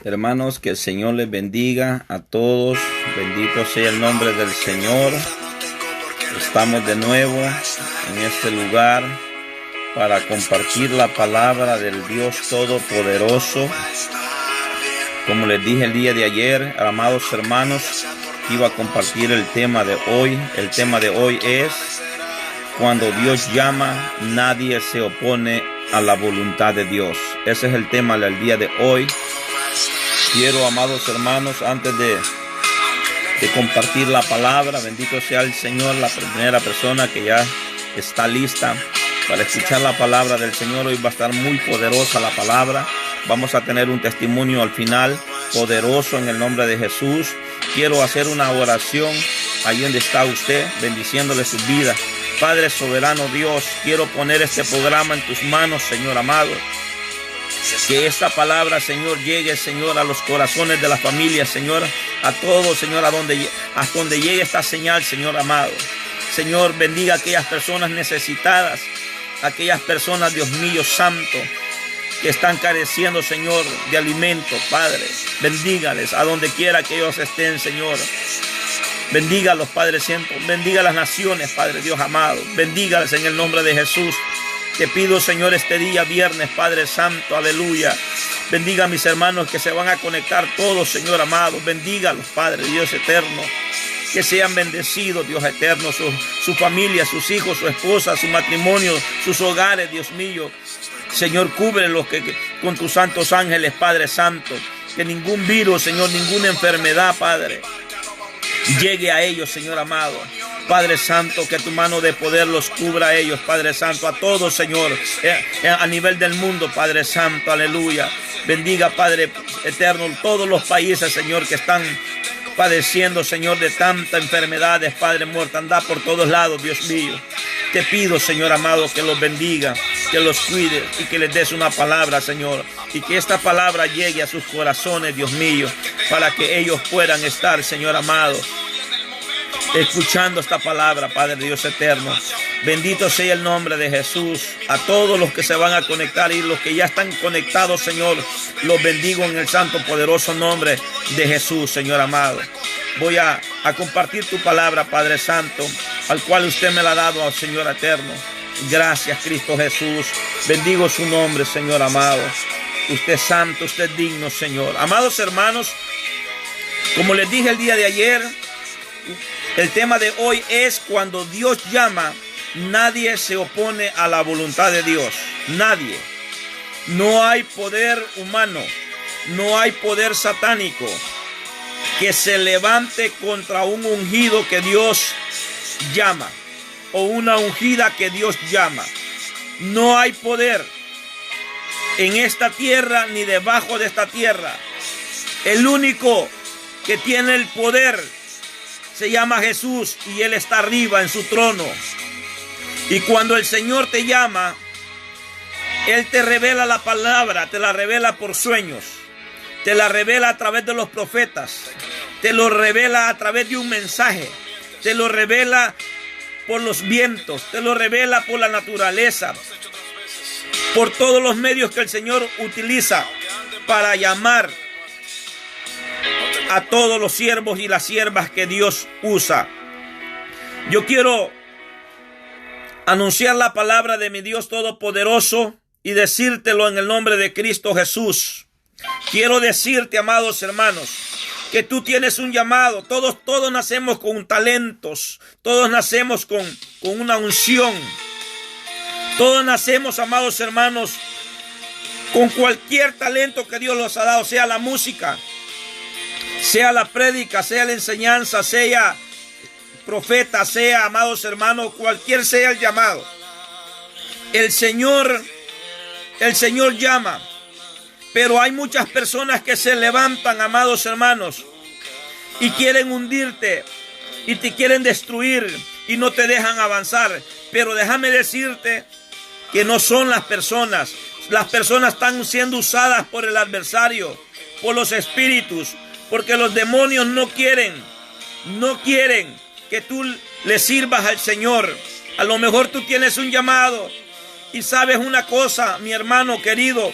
Hermanos, que el Señor les bendiga a todos. Bendito sea el nombre del Señor. Estamos de nuevo en este lugar para compartir la palabra del Dios Todopoderoso. Como les dije el día de ayer, amados hermanos, iba a compartir el tema de hoy. El tema de hoy es: cuando Dios llama, nadie se opone a la voluntad de Dios. Ese es el tema del día de hoy. Quiero, amados hermanos, antes de compartir la palabra, bendito sea el Señor, la primera persona que ya está lista para escuchar la palabra del Señor. Hoy va a estar muy poderosa la palabra. Vamos a tener un testimonio al final poderoso en el nombre de Jesús. Quiero hacer una oración ahí donde está usted, bendiciéndole su vida. Padre soberano Dios, quiero poner este programa en tus manos, Señor amado. Que esta palabra, Señor, llegue, Señor, a los corazones de las familias, Señor, a todos, Señor, hasta donde llegue esta señal, Señor amado. Señor, bendiga a aquellas personas necesitadas, aquellas personas, Dios mío, santo, que están careciendo, Señor, de alimento, Padre. Bendígales a donde quiera que ellos estén, Señor. Bendígalos, Padre Santo. Bendiga las naciones, Padre Dios amado. Bendígales en el nombre de Jesús. Te pido, Señor, este día viernes, Padre Santo, aleluya. Bendiga a mis hermanos que se van a conectar todos, Señor amado. Bendígalos, Padre Dios eterno. Que sean bendecidos, Dios eterno, su familia, sus hijos, su esposa, su matrimonio, sus hogares, Dios mío. Señor, cúbrelos con tus santos ángeles, Padre Santo. Que ningún virus, Señor, ninguna enfermedad, Padre, llegue a ellos, Señor amado. Padre Santo, que tu mano de poder los cubra a ellos, Padre Santo, a todos, Señor, a nivel del mundo, Padre Santo, aleluya. Bendiga, Padre eterno, todos los países, Señor, que están padeciendo, Señor, de tantas enfermedades, Padre, mortandad por todos lados, Dios mío. Te pido, Señor amado, que los bendiga, que los cuide y que les des una palabra, Señor. Y que esta palabra llegue a sus corazones, Dios mío, para que ellos puedan estar, Señor amado, escuchando esta palabra, Padre Dios eterno. Bendito sea el nombre de Jesús. A todos los que se van a conectar y los que ya están conectados, Señor, los bendigo en el santo poderoso nombre de Jesús, Señor amado. Voy a compartir tu palabra, Padre Santo, al cual usted me la ha dado, Señor eterno. Gracias, Cristo Jesús. Bendigo su nombre, Señor amado. Usted es santo, usted es digno, Señor. Amados hermanos, como les dije el día de ayer, el tema de hoy es: cuando Dios llama, nadie se opone a la voluntad de Dios. Nadie. No hay poder humano, no hay poder satánico que se levante contra un ungido que Dios llama, o una ungida que Dios llama. No hay poder en esta tierra ni debajo de esta tierra. El único que tiene el poder se llama Jesús, y Él está arriba en su trono. Y cuando el Señor te llama, Él te revela la palabra, te la revela por sueños, te la revela a través de los profetas, te lo revela a través de un mensaje, te lo revela por los vientos, te lo revela por la naturaleza, por todos los medios que el Señor utiliza para llamar a todos los siervos y las siervas que Dios usa. Yo quiero anunciar la palabra de mi Dios Todopoderoso y decírtelo en el nombre de Cristo Jesús. Quiero decirte, amados hermanos, que tú tienes un llamado. Todos nacemos con talentos. Todos nacemos con una unción. Todos nacemos, amados hermanos, con cualquier talento que Dios nos ha dado, sea la música, sea la prédica, sea la enseñanza, sea profeta, sea, amados hermanos, cualquier sea el llamado. El Señor llama, pero hay muchas personas que se levantan, amados hermanos, y quieren hundirte y te quieren destruir y no te dejan avanzar. Pero déjame decirte que no son las personas. Las personas están siendo usadas por el adversario, por los espíritus, porque los demonios no quieren que tú le sirvas al Señor. A lo mejor tú tienes un llamado y sabes una cosa, mi hermano querido.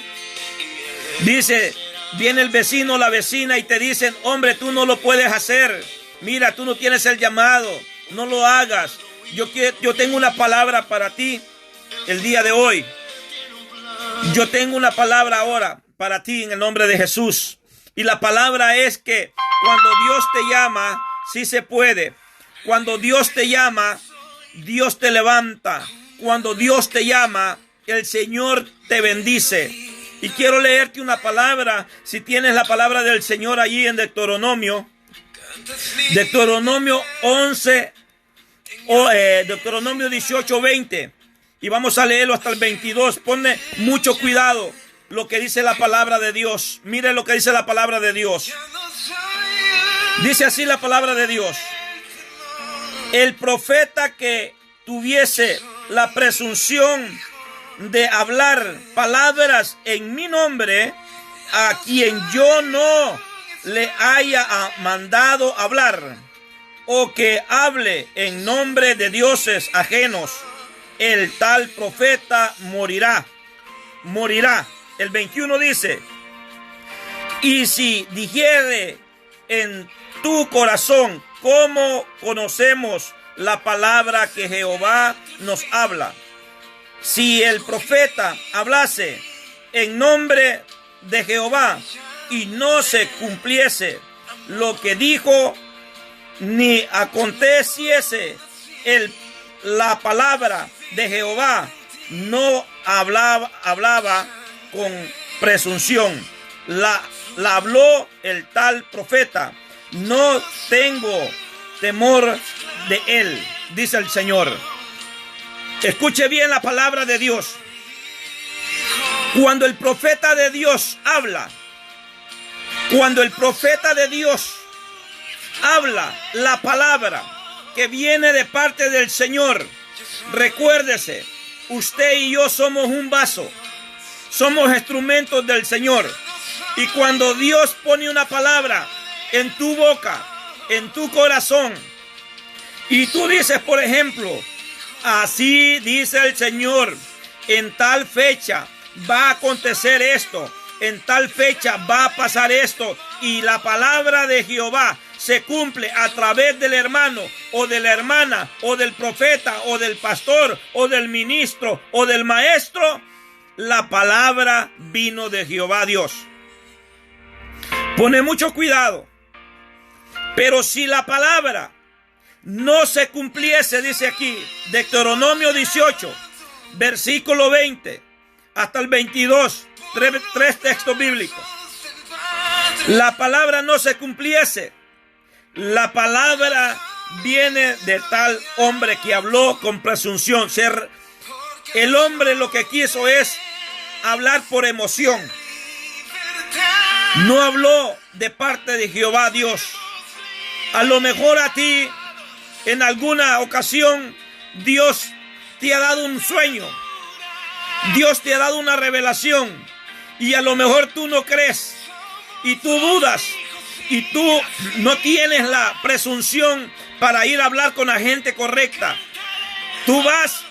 Dice Viene el vecino o la vecina y te dicen, hombre, tú no lo puedes hacer. Mira, tú no tienes el llamado. No lo hagas. Yo tengo una palabra para ti el día de hoy. Yo tengo una palabra ahora para ti en el nombre de Jesús. Y la palabra es que cuando Dios te llama, sí se puede. Cuando Dios te llama, Dios te levanta. Cuando Dios te llama, el Señor te bendice. Y quiero leerte una palabra. Si tienes la palabra del Señor allí en Deuteronomio 11, Deuteronomio 18:20. Y vamos a leerlo hasta el 22. Ponle mucho cuidado lo que dice la palabra de Dios. Mire lo que dice la palabra de Dios. Dice así la palabra de Dios. El profeta que tuviese la presunción de hablar palabras en mi nombre, a quien yo no le haya mandado hablar, o que hable en nombre de dioses ajenos, el tal profeta morirá. El 21 dice, y si dijere en tu corazón, ¿cómo conocemos la palabra que Jehová nos habla? Si el profeta hablase en nombre de Jehová y no se cumpliese lo que dijo, ni aconteciese la palabra de Jehová, no hablaba con presunción. La habló el tal profeta. No tengo temor de él, dice el Señor. Escuche bien la palabra de Dios. Cuando el profeta de Dios habla, cuando el profeta de Dios habla la palabra que viene de parte del Señor, recuérdese, usted y yo somos un vaso, somos instrumentos del Señor. Y cuando Dios pone una palabra en tu boca, en tu corazón, y tú dices, por ejemplo, así dice el Señor, en tal fecha va a acontecer esto, en tal fecha va a pasar esto, y la palabra de Jehová se cumple a través del hermano o de la hermana o del profeta o del pastor o del ministro o del maestro, la palabra vino de Jehová Dios. Pone mucho cuidado. Pero si la palabra no se cumpliese, dice aquí, Deuteronomio 18, versículo 20 hasta el 22, tres textos bíblicos. La palabra no se cumpliese. La palabra viene de tal hombre que habló con presunción. El hombre lo que quiso es hablar por emoción. No habló de parte de Jehová Dios. A lo mejor a ti, en alguna ocasión, Dios te ha dado un sueño. Dios te ha dado una revelación. Y a lo mejor tú no crees. Y tú dudas. Y tú no tienes la presunción para ir a hablar con la gente correcta. Tú vas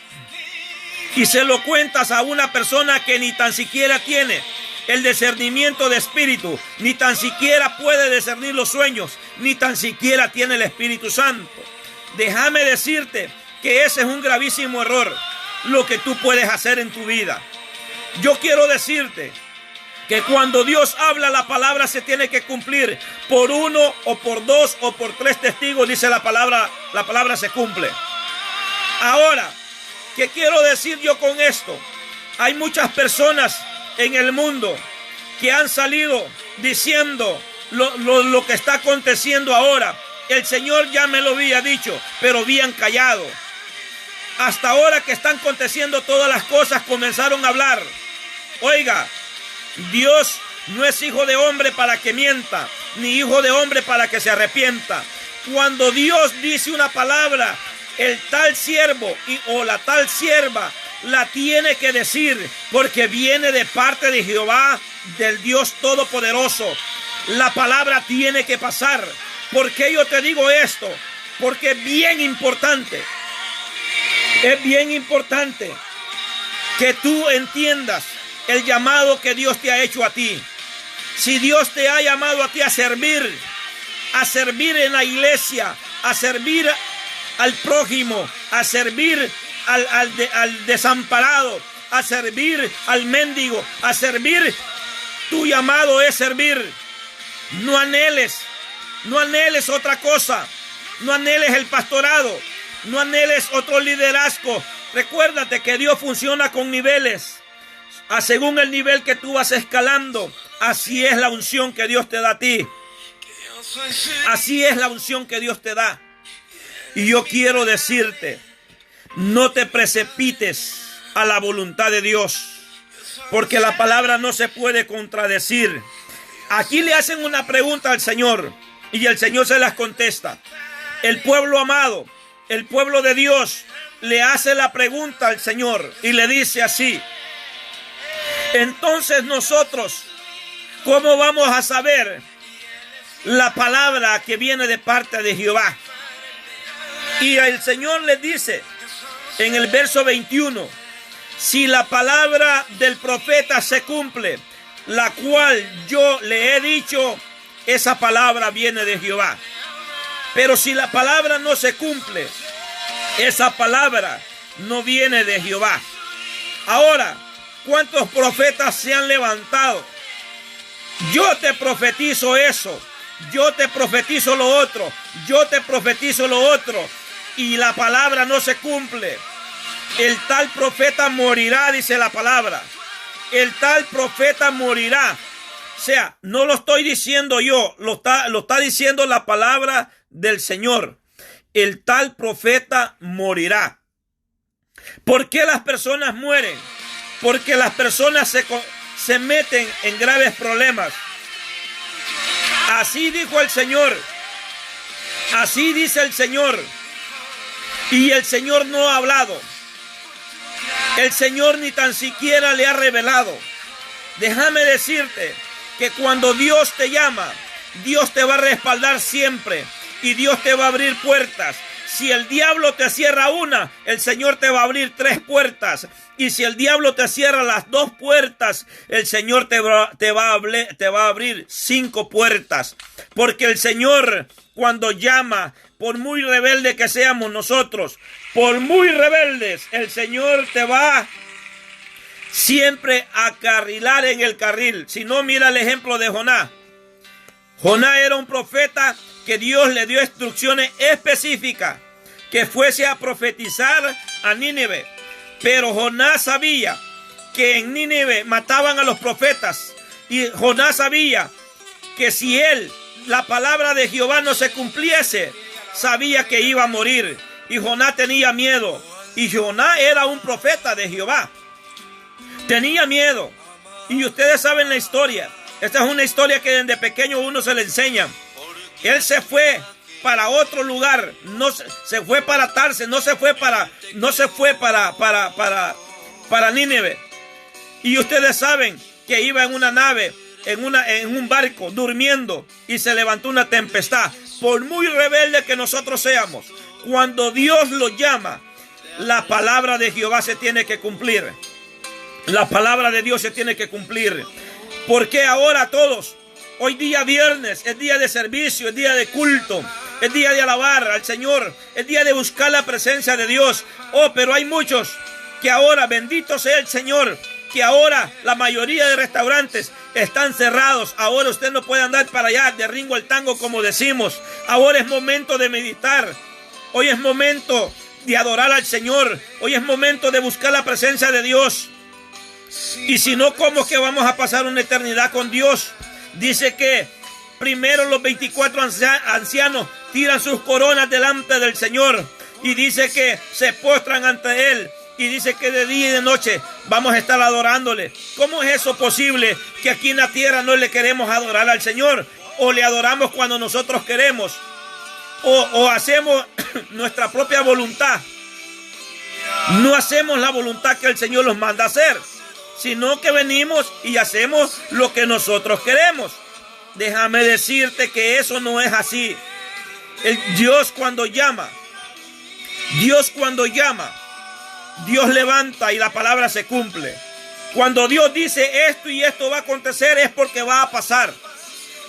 y se lo cuentas a una persona que ni tan siquiera tiene el discernimiento de espíritu, ni tan siquiera puede discernir los sueños, ni tan siquiera tiene el Espíritu Santo. Déjame decirte que ese es un gravísimo error, lo que tú puedes hacer en tu vida. Yo quiero decirte que cuando Dios habla, la palabra se tiene que cumplir por uno o por dos o por tres testigos, dice la palabra se cumple. Ahora, ¿qué quiero decir yo con esto? Hay muchas personas en el mundo que han salido diciendo lo que está aconteciendo ahora. El Señor ya me lo había dicho, pero habían callado. Hasta ahora que están aconteciendo todas las cosas, comenzaron a hablar. Oiga, Dios no es hijo de hombre para que mienta, ni hijo de hombre para que se arrepienta. Cuando Dios dice una palabra, el tal siervo o la tal sierva la tiene que decir, porque viene de parte de Jehová, del Dios Todopoderoso. La palabra tiene que pasar. ¿Por qué yo te digo esto? Porque es bien importante. Es bien importante que tú entiendas el llamado que Dios te ha hecho a ti. Si Dios te ha llamado a ti a servir en la iglesia, a servir al prójimo, a servir al desamparado, a servir al mendigo, a servir, tu llamado es servir. No anheles otra cosa. No anheles el pastorado. No anheles otro liderazgo. Recuérdate que Dios funciona con niveles. Según el nivel que tú vas escalando, así es la unción que Dios te da a ti. Así es la unción que Dios te da. Y yo quiero decirte, no te precipites a la voluntad de Dios, porque la palabra no se puede contradecir. Aquí le hacen una pregunta al Señor y el Señor se las contesta. El pueblo amado, el pueblo de Dios, le hace la pregunta al Señor y le dice así: entonces nosotros, ¿cómo vamos a saber la palabra que viene de parte de Jehová? Y el Señor les dice en el verso 21, si la palabra del profeta se cumple, la cual yo le he dicho, esa palabra viene de Jehová. Pero si la palabra no se cumple, esa palabra no viene de Jehová. Ahora, ¿cuántos profetas se han levantado? Yo te profetizo eso, yo te profetizo lo otro, yo te profetizo lo otro, y la palabra no se cumple. El tal profeta morirá, dice la palabra. El tal profeta morirá. O sea, no lo estoy diciendo yo, lo está diciendo la palabra del Señor. El tal profeta morirá. ¿Por qué las personas mueren? Porque las personas se meten en graves problemas. Así dijo el Señor. Así dice el Señor. Y el Señor no ha hablado. El Señor ni tan siquiera le ha revelado. Déjame decirte que cuando Dios te llama, Dios te va a respaldar siempre y Dios te va a abrir puertas. Si el diablo te cierra una, el Señor te va a abrir 3 puertas. Y si el diablo te cierra las 2 puertas, el Señor te va a abrir 5 puertas. Porque el Señor, cuando llama, por muy rebelde que seamos nosotros, por muy rebeldes, el Señor te va siempre a carrilar en el carril. Si no, mira el ejemplo de Jonás. Jonás era un profeta que Dios le dio instrucciones específicas que fuese a profetizar a Nínive. Pero Jonás sabía que en Nínive mataban a los profetas. Y Jonás sabía que si la palabra de Jehová no se cumpliese, sabía que iba a morir. Y Jonás tenía miedo. Y Jonás era un profeta de Jehová. Tenía miedo. Y ustedes saben la historia. Esta es una historia que desde pequeño uno se le enseña. Él se fue para otro lugar, no se fue para Tarsis, no se fue para Nínive. Y ustedes saben que iba en una nave, en un barco, durmiendo, y se levantó una tempestad. Por muy rebelde que nosotros seamos, cuando Dios lo llama, la palabra de Jehová se tiene que cumplir. La palabra de Dios se tiene que cumplir. Porque ahora todos, hoy día viernes, es día de servicio, es día de culto, es día de alabar al Señor, es día de buscar la presencia de Dios. Oh, pero hay muchos que ahora, bendito sea el Señor, que ahora la mayoría de restaurantes están cerrados. Ahora usted no puede andar para allá de ringo al tango, como decimos. Ahora es momento de meditar. Hoy es momento de adorar al Señor. Hoy es momento de buscar la presencia de Dios. Y si no, ¿cómo es que vamos a pasar una eternidad con Dios? Dice que primero los 24 ancianos tiran sus coronas delante del Señor. Y dice que se postran ante Él. Y dice que de día y de noche vamos a estar adorándole. ¿Cómo es eso posible que aquí en la tierra no le queremos adorar al Señor? O le adoramos cuando nosotros queremos. O hacemos nuestra propia voluntad. No hacemos la voluntad que el Señor nos manda hacer, sino que venimos y hacemos lo que nosotros queremos. Déjame decirte que eso no es así. Dios cuando llama, Dios levanta y la palabra se cumple. Cuando Dios dice esto y esto va a acontecer es porque va a pasar.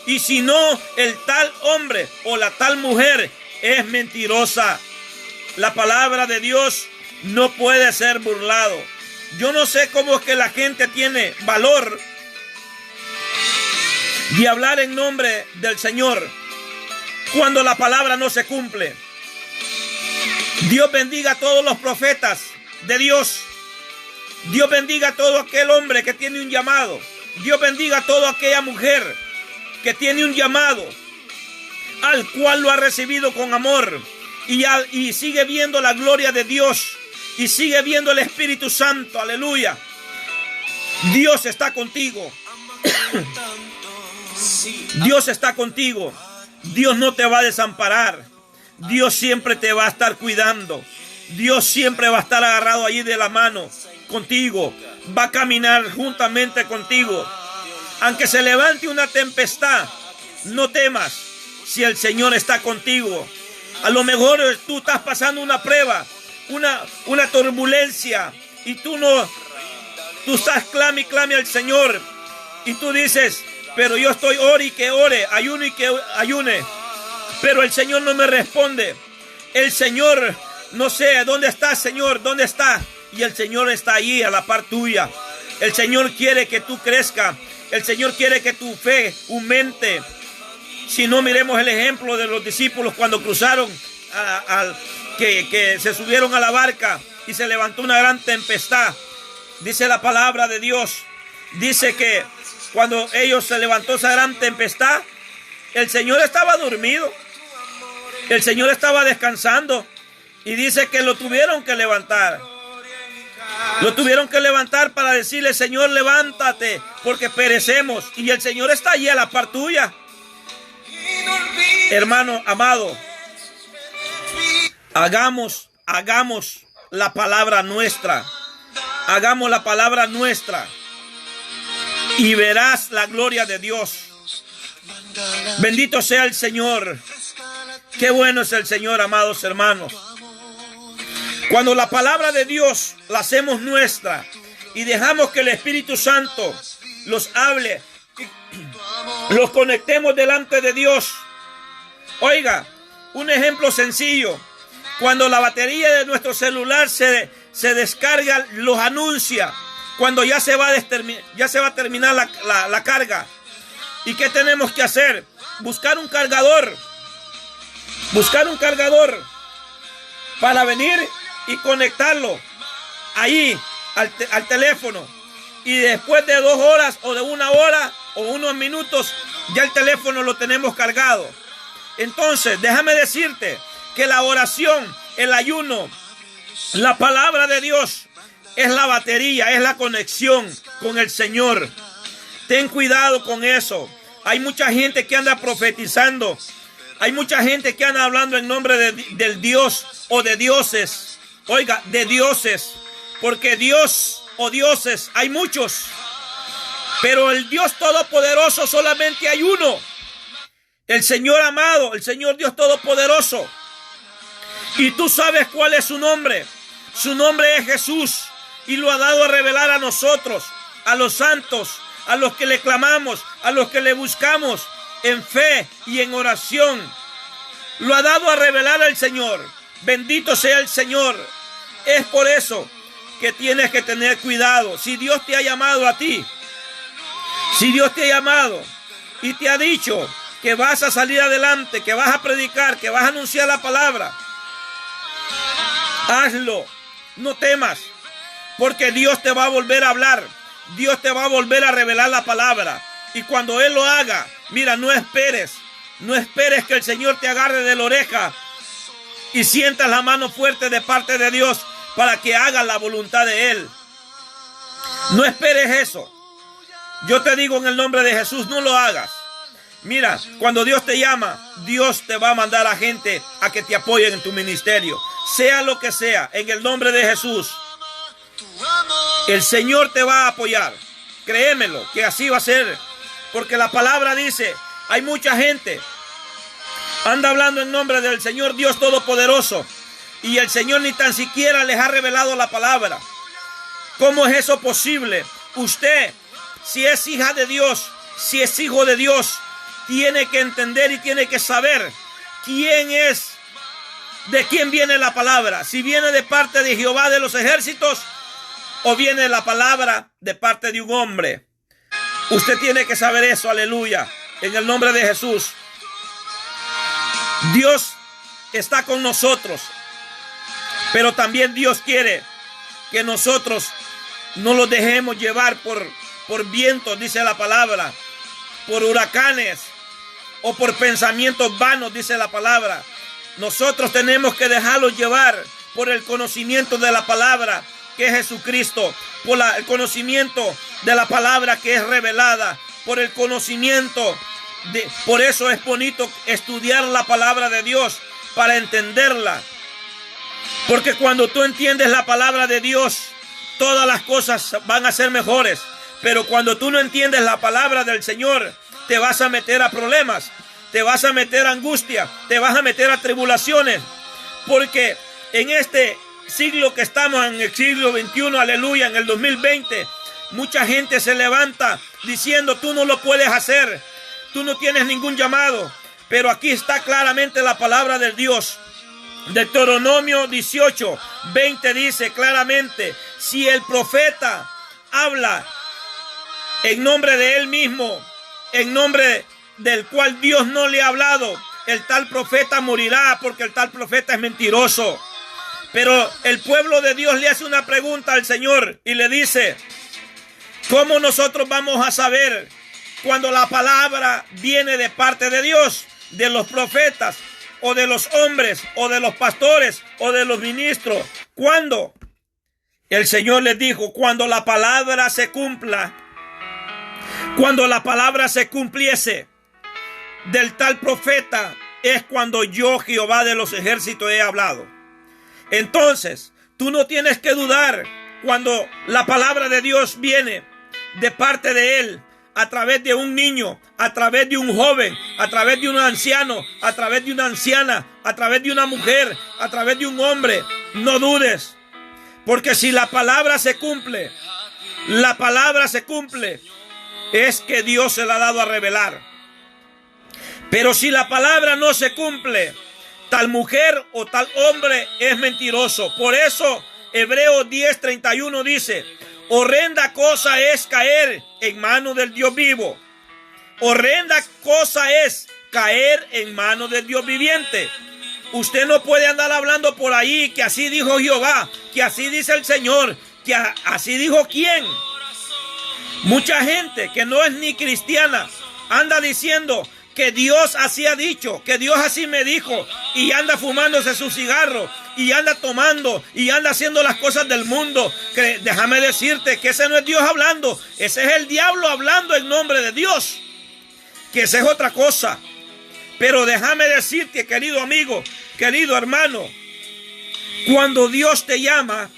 Y si no, el tal hombre o la tal mujer es mentirosa. La palabra de Dios no puede ser burlado. Yo no sé cómo es que la gente tiene valor de hablar en nombre del Señor cuando la palabra no se cumple. Dios bendiga a todos los profetas de Dios. Dios bendiga a todo aquel hombre que tiene un llamado. Dios bendiga a toda aquella mujer que tiene un llamado, al cual lo ha recibido con amor y sigue viendo la gloria de Dios y sigue viendo el Espíritu Santo. Aleluya. Dios está contigo. Dios está contigo. Dios no te va a desamparar. Dios siempre te va a estar cuidando. Dios siempre va a estar agarrado allí de la mano contigo. Va a caminar juntamente contigo. Aunque se levante una tempestad, no temas si el Señor está contigo. A lo mejor tú estás pasando una prueba, una turbulencia, y tú estás clame y clame al Señor. Y tú dices, pero yo estoy ore y que ore, ayuno y que ayune. Pero el Señor no me responde. El Señor, no sé, ¿dónde está, Señor? ¿Dónde está? Y el Señor está ahí a la par tuya. El Señor quiere que tú crezcas. El Señor quiere que tu fe aumente. Si no, miremos el ejemplo de los discípulos cuando cruzaron, que se subieron a la barca y se levantó una gran tempestad. Dice la palabra de Dios. Dice que cuando ellos se levantó esa gran tempestad, el Señor estaba dormido. El Señor estaba descansando. Y dice que lo tuvieron que levantar. Lo tuvieron que levantar para decirle, Señor, levántate, porque perecemos. Y el Señor está allí a la par tuya. Hermano amado, hagamos la palabra nuestra. Hagamos la palabra nuestra. Y verás la gloria de Dios. Bendito sea el Señor. Qué bueno es el Señor, amados hermanos. Cuando la palabra de Dios la hacemos nuestra y dejamos que el Espíritu Santo los hable, los conectemos delante de Dios. Oiga, un ejemplo sencillo. Cuando la batería de nuestro celular se descarga, los anuncia cuando ya se va a terminar la carga. ¿Y qué tenemos que hacer? Buscar un cargador. Buscar un cargador para venir y conectarlo ahí al teléfono. Y después de 2 horas o de 1 hora o unos minutos, ya el teléfono lo tenemos cargado. Entonces, déjame decirte que la oración, el ayuno, la palabra de Dios es la batería, es la conexión con el Señor. Ten cuidado con eso. Hay mucha gente que anda profetizando. Hay mucha gente que anda hablando en nombre del Dios o de dioses. Oiga, de dioses. Porque Dios o dioses hay muchos. Pero el Dios Todopoderoso solamente hay uno. El Señor amado, el Señor Dios Todopoderoso. Y tú sabes cuál es su nombre. Su nombre es Jesús. Y lo ha dado a revelar a nosotros, a los santos, a los que le clamamos, a los que le buscamos en fe y en oración. Lo ha dado a revelar al Señor. Bendito sea el Señor. Es por eso que tienes que tener cuidado. Si Dios te ha llamado a ti, si Dios te ha llamado y te ha dicho que vas a salir adelante, que vas a predicar, que vas a anunciar la palabra, hazlo. No temas, porque Dios te va a volver a hablar. Dios te va a volver a revelar la palabra. Y cuando Él lo haga, mira, no esperes. No esperes que el Señor te agarre de la oreja y sientas la mano fuerte de parte de Dios para que hagas la voluntad de Él. No esperes eso. Yo te digo en el nombre de Jesús, no lo hagas. Mira, cuando Dios te llama, Dios te va a mandar a gente a que te apoyen en tu ministerio. Sea lo que sea, en el nombre de Jesús. El Señor te va a apoyar. Créemelo, que así va a ser. Porque la palabra dice, hay mucha gente anda hablando en nombre del Señor Dios Todopoderoso. Y el Señor ni tan siquiera les ha revelado la palabra. ¿Cómo es eso posible? usted, si es hija de Dios, si es hijo de Dios, tiene que entender y tiene que saber quién es, de quién viene la palabra. Si viene de parte de Jehová de los ejércitos o viene la palabra de parte de un hombre. Usted tiene que saber eso, aleluya, en el nombre de Jesús. Dios está con nosotros, pero también Dios quiere que nosotros no los dejemos llevar por vientos, dice la palabra, por huracanes o por pensamientos vanos, dice la palabra. Nosotros tenemos que dejarlos llevar por el conocimiento de la palabra, que es Jesucristo, por el conocimiento de la palabra que es revelada, por el conocimiento por eso es bonito estudiar la palabra de Dios para entenderla. Porque cuando tú entiendes la palabra de Dios, todas las cosas van a ser mejores. Pero cuando tú no entiendes la palabra del Señor, te vas a meter a problemas, te vas a meter a angustia, te vas a meter a tribulaciones. Porque en este siglo que estamos, en el siglo XXI, aleluya, en el 2020, mucha gente se levanta diciendo: tú no lo puedes hacer, tú no tienes ningún llamado. Pero aquí está claramente la palabra de Dios. Deuteronomio 18:20 dice claramente: si el profeta habla en nombre de él mismo, en nombre del cual Dios no le ha hablado, el tal profeta morirá, porque el tal profeta es mentiroso. Pero el pueblo de Dios le hace una pregunta al Señor y le dice: ¿cómo nosotros vamos a saber cuando la palabra viene de parte de Dios, de los profetas, o de los hombres, o de los pastores, o de los ministros? ¿Cuándo? El Señor les dijo: cuando la palabra se cumpla, cuando la palabra se cumpliese del tal profeta, es cuando yo, Jehová de los ejércitos, he hablado. Entonces, tú no tienes que dudar cuando la palabra de Dios viene de parte de Él, a través de un niño, a través de un joven, a través de un anciano, a través de una anciana, a través de una mujer, a través de un hombre. No dudes, porque si la palabra se cumple, la palabra se cumple, es que Dios se la ha dado a revelar. Pero si la palabra no se cumple, tal mujer o tal hombre es mentiroso. Por eso Hebreos 10:31 dice: horrenda cosa es caer en manos del Dios vivo. Horrenda cosa es caer en manos del Dios viviente. Usted no puede andar hablando por ahí que así dijo Jehová, que así dice el Señor, que así dijo quién. Mucha gente que no es ni cristiana anda diciendo que Dios así ha dicho, que Dios así me dijo, y anda fumándose su cigarro, y anda tomando, y anda haciendo las cosas del mundo. Que déjame decirte que ese no es Dios hablando, ese es el diablo hablando en nombre de Dios, que esa es otra cosa. Pero déjame decirte, querido amigo, querido hermano, cuando Dios te llama,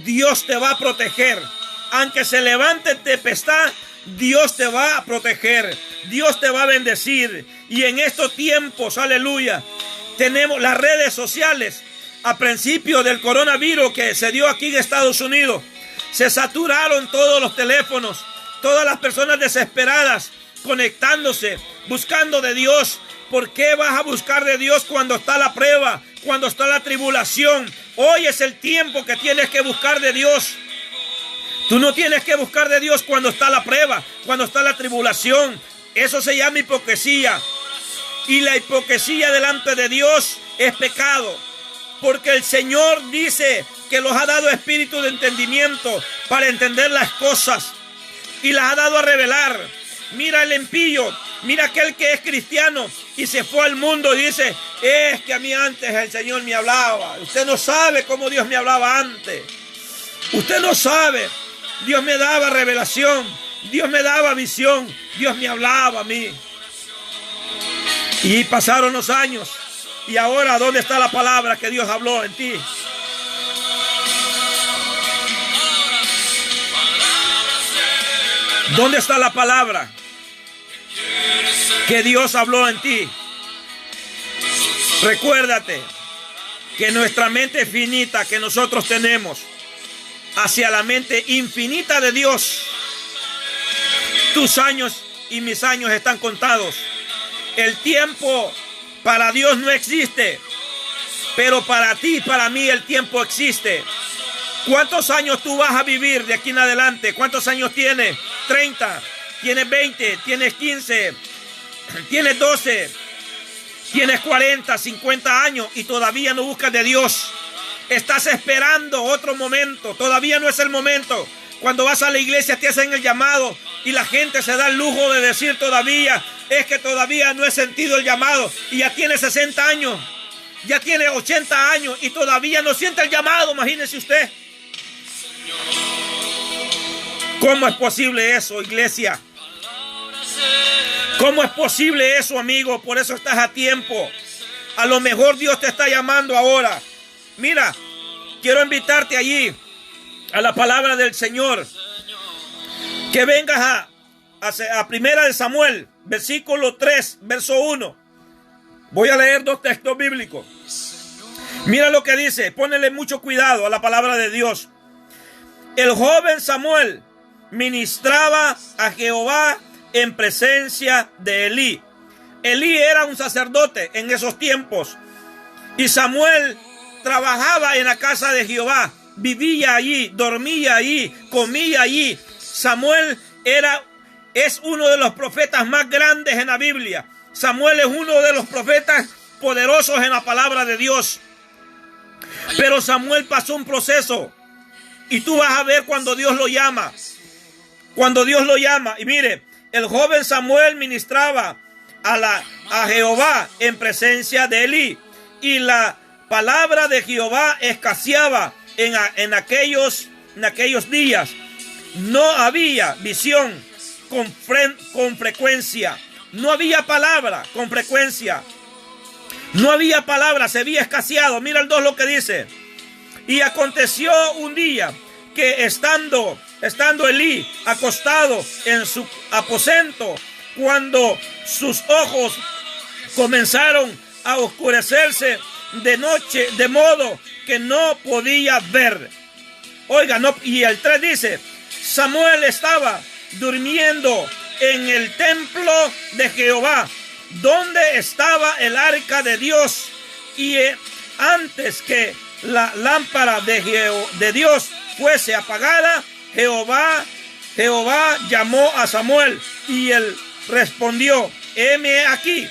Dios te va a proteger. Aunque se levante tempestad, Dios te va a proteger, Dios te va a bendecir. Y en estos tiempos, aleluya, tenemos las redes sociales. A principio del coronavirus que se dio aquí en Estados Unidos, se saturaron todos los teléfonos, todas las personas desesperadas, conectándose, buscando de Dios. ¿Por qué vas a buscar de Dios cuando está la prueba, cuando está la tribulación? Hoy es el tiempo que tienes que buscar de Dios. Tú no tienes que buscar de Dios cuando está la prueba, cuando está la tribulación. Eso se llama hipocresía. Y la hipocresía delante de Dios es pecado. Porque el Señor dice que los ha dado espíritu de entendimiento para entender las cosas. Y las ha dado a revelar. Mira el impío, mira aquel que es cristiano y se fue al mundo y dice: es que a mí antes el Señor me hablaba. Usted no sabe cómo Dios me hablaba antes. Usted no sabe. Dios me daba revelación, Dios me daba visión, Dios me hablaba a mí. Y pasaron los años. Y ahora, ¿dónde está la palabra que Dios habló en ti? ¿Dónde está la palabra que Dios habló en ti? Recuérdate que nuestra mente finita que nosotros tenemos hacia la mente infinita de Dios tus años y mis años están contados. El tiempo para Dios no existe, pero para ti y para mí el tiempo existe. ¿Cuántos años tú vas a vivir de aquí en adelante? ¿Cuántos años tienes? 30, tienes 20, tienes 15, tienes 12, tienes 40, 50 años y todavía no buscas de Dios. Estás esperando otro momento, todavía no es el momento. Cuando vas a la iglesia te hacen el llamado y la gente se da el lujo de decir todavía, es que todavía no he sentido el llamado, y ya tiene 60 años, ya tiene 80 años y todavía no siente el llamado. Imagínese usted. ¿Cómo es posible eso, iglesia? ¿Cómo es posible eso, amigo? Por eso estás a tiempo. A lo mejor Dios te está llamando ahora. Mira, quiero invitarte allí a la palabra del Señor. Que vengas a Primera de Samuel, versículo 3, verso 1. Voy a leer 2 textos bíblicos. Mira lo que dice. Pónele mucho cuidado a la palabra de Dios. El joven Samuel ministraba a Jehová en presencia de Elí. Elí era un sacerdote en esos tiempos. Y Samuel trabajaba en la casa de Jehová. Vivía allí, dormía allí, comía allí. Samuel es uno de los profetas más grandes en la Biblia. Samuel es uno de los profetas poderosos en la palabra de Dios. Pero Samuel pasó un proceso. Y tú vas a ver cuando Dios lo llama. Cuando Dios lo llama. Y mire, el joven Samuel ministraba a Jehová en presencia de Elí. Y la palabra de Jehová escaseaba en aquellos días. No había visión con frecuencia. No había palabra con frecuencia. No había palabra, se había escaseado. Mira el 2 lo que dice. Y aconteció un día que estando Elí acostado en su aposento, cuando sus ojos comenzaron a oscurecerse de noche, de modo que no podía ver. Oiga, no, y el 3 dice, Samuel estaba durmiendo en el templo de Jehová, donde estaba el arca de Dios, y antes que la lámpara de Dios fuese apagada, Jehová llamó a Samuel, y él respondió, heme aquí.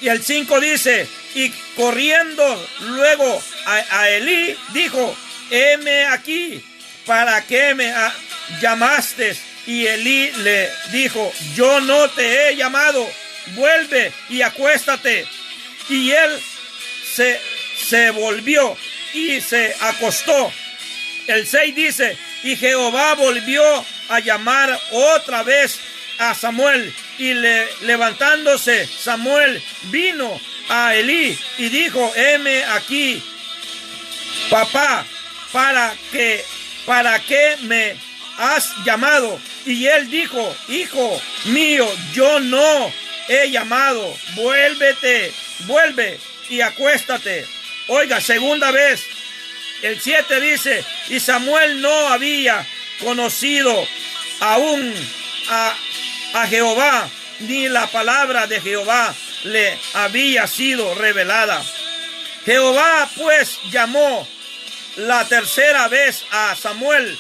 Y el 5 dice, y corriendo luego a Elí, dijo, heme aquí, ¿para qué me llamaste? Y Elí le dijo, yo no te he llamado, vuelve y acuéstate. Y él se volvió y se acostó. El 6 dice, y Jehová volvió a llamar otra vez a Samuel, y levantándose Samuel vino a Elí y dijo, heme aquí, papá, ¿para qué me has llamado? Y él dijo, hijo mío, yo no he llamado, vuelve y acuéstate. Oiga, segunda vez. El 7 dice, y Samuel no había conocido aún a Jehová, ni la palabra de Jehová le había sido revelada. Jehová pues llamó la tercera vez a Samuel,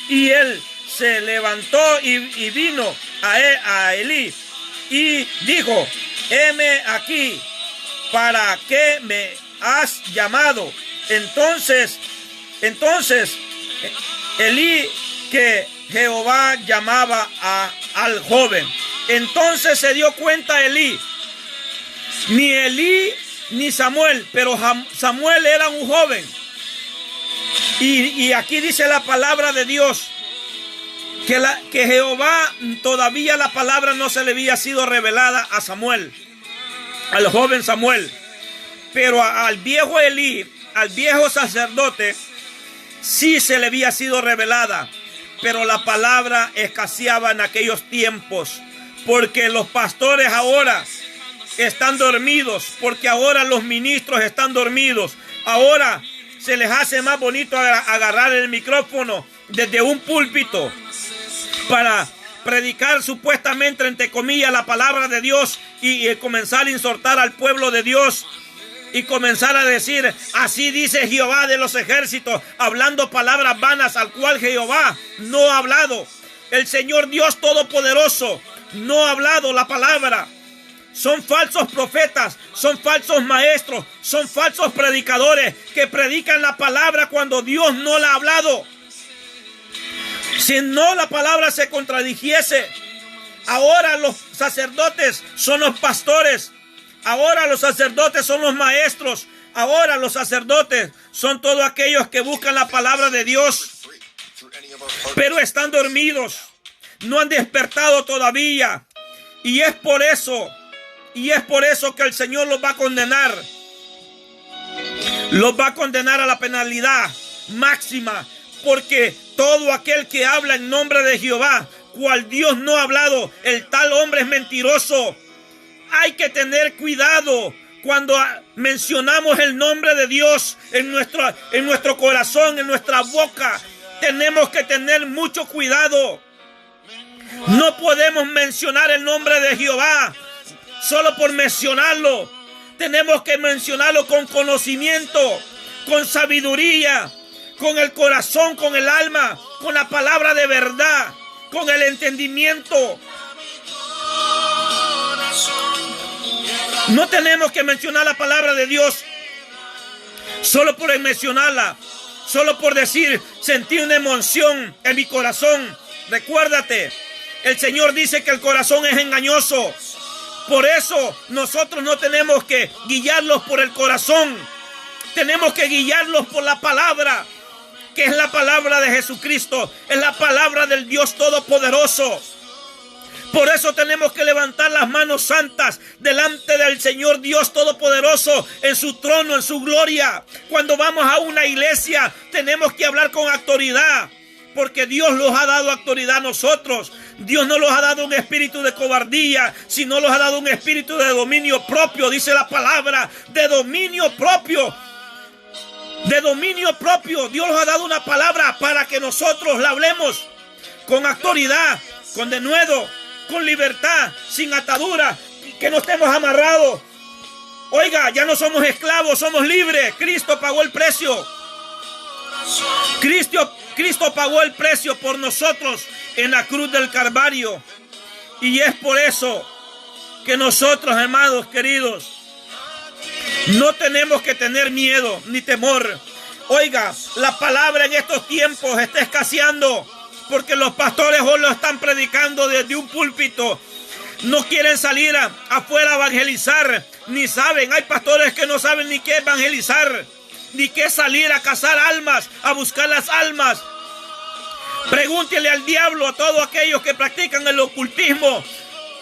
y él se levantó y vino a Elí y dijo, heme aquí, ¿para qué me has llamado? Entonces Elí, que Jehová llamaba al joven. Entonces se dio cuenta Elí, ni Elí ni Samuel, pero Samuel era un joven. Y aquí dice la palabra de Dios, que Jehová, todavía la palabra no se le había sido revelada a Samuel, al joven Samuel. Pero al viejo Elí, al viejo sacerdote, sí se le había sido revelada. Pero la palabra escaseaba en aquellos tiempos, porque los pastores ahora están dormidos, porque ahora los ministros están dormidos. Ahora se les hace más bonito agarrar el micrófono desde un púlpito para predicar supuestamente, entre comillas, la palabra de Dios y comenzar a insultar al pueblo de Dios y comenzar a decir, así dice Jehová de los ejércitos, hablando palabras vanas al cual Jehová no ha hablado. El Señor Dios Todopoderoso no ha hablado la palabra. Son falsos profetas, son falsos maestros, son falsos predicadores que predican la palabra cuando Dios no la ha hablado. Si no, la palabra se contradijese. Ahora los sacerdotes son los pastores. Ahora los sacerdotes son los maestros. Ahora los sacerdotes son todos aquellos que buscan la palabra de Dios. Pero están dormidos. No han despertado todavía. Y es por eso que el Señor los va a condenar. Los va a condenar a la penalidad máxima. Porque todo aquel que habla en nombre de Jehová, cual Dios no ha hablado, el tal hombre es mentiroso. Hay que tener cuidado cuando mencionamos el nombre de Dios en nuestro corazón, en nuestra boca. Tenemos que tener mucho cuidado. No podemos mencionar el nombre de Jehová solo por mencionarlo. Tenemos que mencionarlo con conocimiento, con sabiduría, con el corazón, con el alma, con la palabra de verdad, con el entendimiento. No tenemos que mencionar la palabra de Dios solo por mencionarla, solo por decir, sentí una emoción en mi corazón. Recuérdate, el Señor dice que el corazón es engañoso. Por eso nosotros no tenemos que guiarlos por el corazón. Tenemos que guiarlos por la palabra, que es la palabra de Jesucristo, es la palabra del Dios Todopoderoso. Por eso tenemos que levantar las manos santas delante del Señor Dios Todopoderoso en su trono, en su gloria. Cuando vamos a una iglesia tenemos que hablar con autoridad, porque Dios nos ha dado autoridad a nosotros. Dios no nos ha dado un espíritu de cobardía, sino nos ha dado un espíritu de dominio propio, dice la palabra, de dominio propio. De dominio propio. Dios nos ha dado una palabra para que nosotros la hablemos con autoridad, con denuedo, con libertad, sin atadura, que no estemos amarrados. Oiga, ya no somos esclavos, somos libres. Cristo pagó el precio. Cristo pagó el precio por nosotros en la cruz del Calvario. Y es por eso que nosotros, hermanos queridos, no tenemos que tener miedo ni temor. Oiga, la palabra en estos tiempos está escaseando porque los pastores hoy lo están predicando desde un púlpito. No quieren salir afuera a evangelizar, ni saben. Hay pastores que no saben ni qué evangelizar, ni qué salir a cazar almas, a buscar las almas. Pregúntele al diablo, a todos aquellos que practican el ocultismo,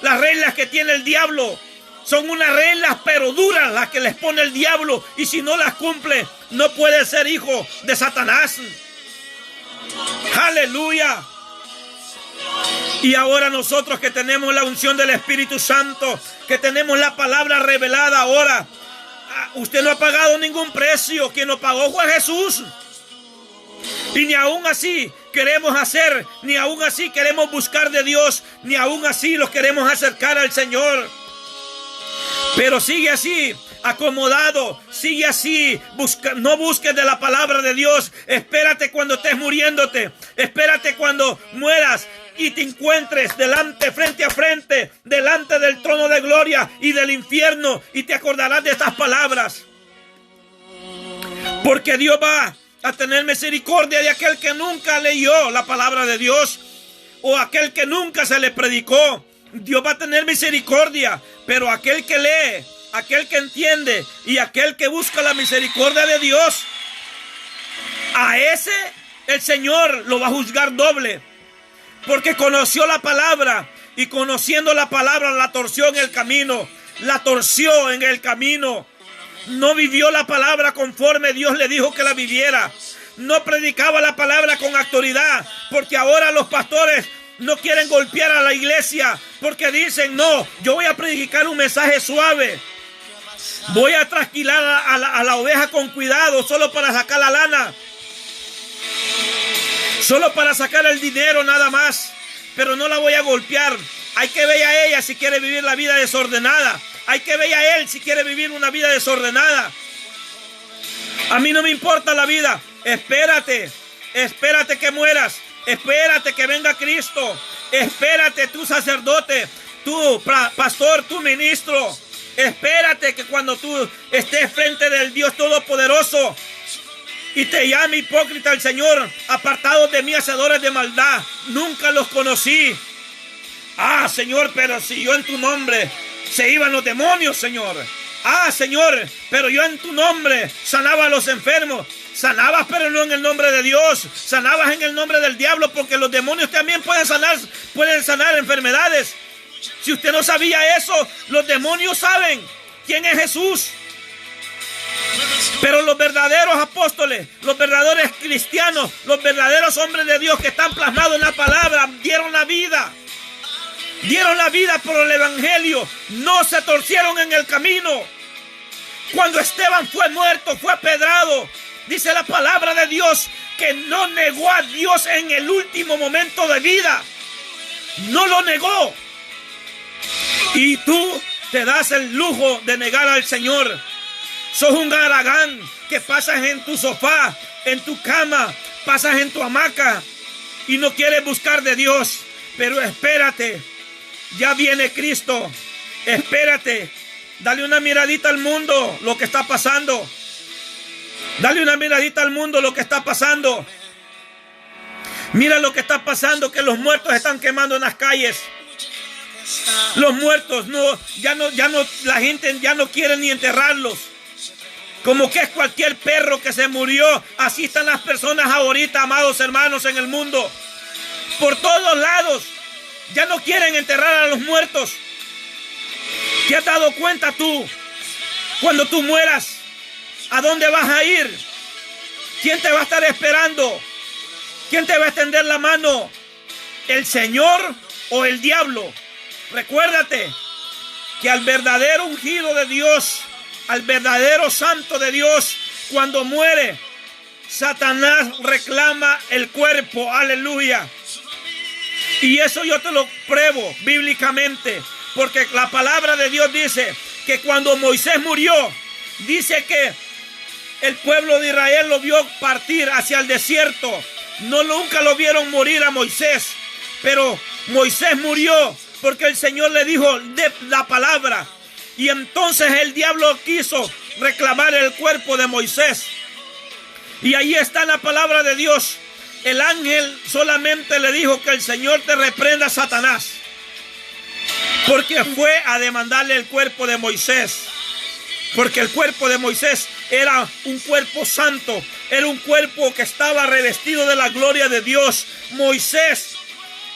las reglas que tiene el diablo. Son unas reglas pero duras las que les pone el diablo, y si no las cumple no puede ser hijo de Satanás. Aleluya. Y ahora nosotros que tenemos la unción del Espíritu Santo, que tenemos la palabra revelada ahora, usted no ha pagado ningún precio. Quien lo pagó fue Jesús. Y ni aún así queremos hacer, ni aún así queremos buscar de Dios, ni aún así los queremos acercar al Señor. Pero sigue así, acomodado, sigue así, no busques de la palabra de Dios. Espérate cuando estés muriéndote, espérate cuando mueras y te encuentres frente a frente, delante del trono de gloria y del infierno, y te acordarás de estas palabras. Porque Dios va a tener misericordia de aquel que nunca leyó la palabra de Dios, o aquel que nunca se le predicó. Dios va a tener misericordia, pero aquel que lee, aquel que entiende y aquel que busca la misericordia de Dios, a ese el Señor lo va a juzgar doble, porque conoció la palabra, y conociendo la palabra la torció en el camino, no vivió la palabra conforme Dios le dijo que la viviera, no predicaba la palabra con autoridad, porque ahora los pastores no quieren golpear a la iglesia, porque dicen, no, yo voy a predicar un mensaje suave, voy a trasquilar a la oveja con cuidado, solo para sacar la lana, solo para sacar el dinero nada más. pero no la voy a golpear. Hay que ver a ella si quiere vivir la vida desordenada. Hay que ver a él si quiere vivir una vida desordenada. A mí no me importa la vida. Espérate que mueras. Espérate que venga Cristo. Espérate, tú sacerdote, tú pastor, tú ministro. Espérate que cuando tú estés frente del Dios Todopoderoso y te llame hipócrita el Señor, apartados de mí, hacedores de maldad, nunca los conocí. Ah, Señor, pero si yo en tu nombre se iban los demonios, Señor. Ah, Señor, pero yo en tu nombre sanaba a los enfermos. Sanabas, pero no en el nombre de Dios. Sanabas en el nombre del diablo, porque los demonios también pueden sanar enfermedades. Si usted no sabía eso, los demonios saben quién es Jesús. Pero los verdaderos apóstoles, los verdaderos cristianos, los verdaderos hombres de Dios que están plasmados en la palabra, dieron la vida. Dieron la vida por el evangelio. No se torcieron en el camino. Cuando Esteban fue muerto, fue apedrado, dice la palabra de Dios que no negó a Dios en el último momento de vida. No lo negó. Y tú te das el lujo de negar al Señor. Sos un garagán que pasas en tu sofá, en tu cama, pasas en tu hamaca y no quieres buscar de Dios. Pero espérate, ya viene Cristo. Espérate, dale una miradita al mundo, lo que está pasando. Dale una miradita al mundo, lo que está pasando. Mira lo que está pasando, que los muertos están quemando en las calles. Los muertos, la gente ya no quiere ni enterrarlos. Como que es cualquier perro que se murió. Así están las personas ahorita, amados hermanos, en el mundo. Por todos lados. Ya no quieren enterrar a los muertos. ¿Te has dado cuenta tú? Cuando tú mueras, ¿a dónde vas a ir? ¿Quién te va a estar esperando? ¿Quién te va a extender la mano? ¿El Señor o el diablo? Recuérdate que al verdadero ungido de Dios, al verdadero santo de Dios, cuando muere, Satanás reclama el cuerpo. Aleluya. Y eso yo te lo pruebo bíblicamente, porque la palabra de Dios dice que cuando Moisés murió, dice que el pueblo de Israel lo vio partir hacia el desierto. Nunca lo vieron morir a Moisés, pero Moisés murió porque el Señor le dijo de la palabra. Y entonces el diablo quiso reclamar el cuerpo de Moisés. Y ahí está la palabra de Dios. El ángel solamente le dijo que el Señor te reprenda, Satanás, porque fue a demandarle el cuerpo de Moisés. Porque el cuerpo de Moisés era un cuerpo santo, era un cuerpo que estaba revestido de la gloria de Dios. Moisés,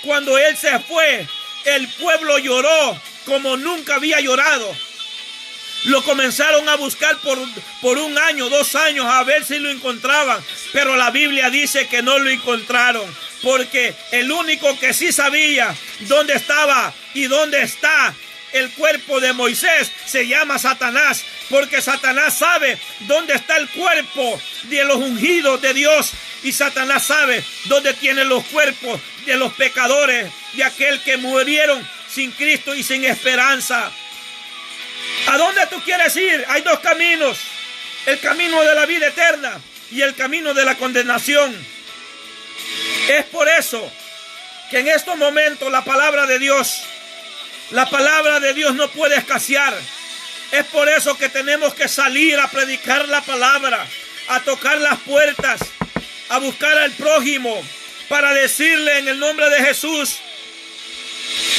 cuando él se fue, el pueblo lloró como nunca había llorado. Lo comenzaron a buscar por 1 año, 2 años, a ver si lo encontraban. Pero la Biblia dice que no lo encontraron, porque el único que sí sabía dónde estaba y dónde está el cuerpo de Moisés se llama Satanás, porque Satanás sabe dónde está el cuerpo de los ungidos de Dios, y Satanás sabe dónde tienen los cuerpos de los pecadores, de aquel que murieron sin Cristo y sin esperanza. ¿A dónde tú quieres ir? Hay 2 caminos: el camino de la vida eterna y el camino de la condenación. Es por eso que en estos momentos la palabra de Dios no puede escasear. Es por eso que tenemos que salir a predicar la palabra, a tocar las puertas, a buscar al prójimo, para decirle en el nombre de Jesús: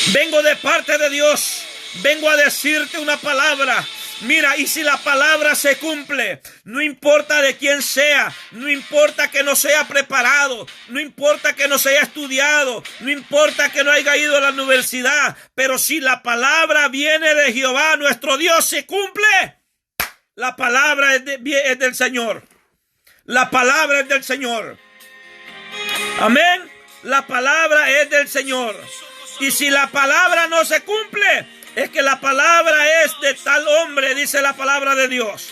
vengo de parte de Dios, vengo a decirte una palabra. Mira, y si la palabra se cumple, no importa de quién sea, no importa que no sea preparado, no importa que no se haya estudiado, no importa que no haya ido a la universidad, pero si la palabra viene de Jehová, nuestro Dios, se cumple. La palabra es del Señor. La palabra es del Señor. Amén. La palabra es del Señor. Y si la palabra no se cumple, es que la palabra es de tal hombre, dice la palabra de Dios.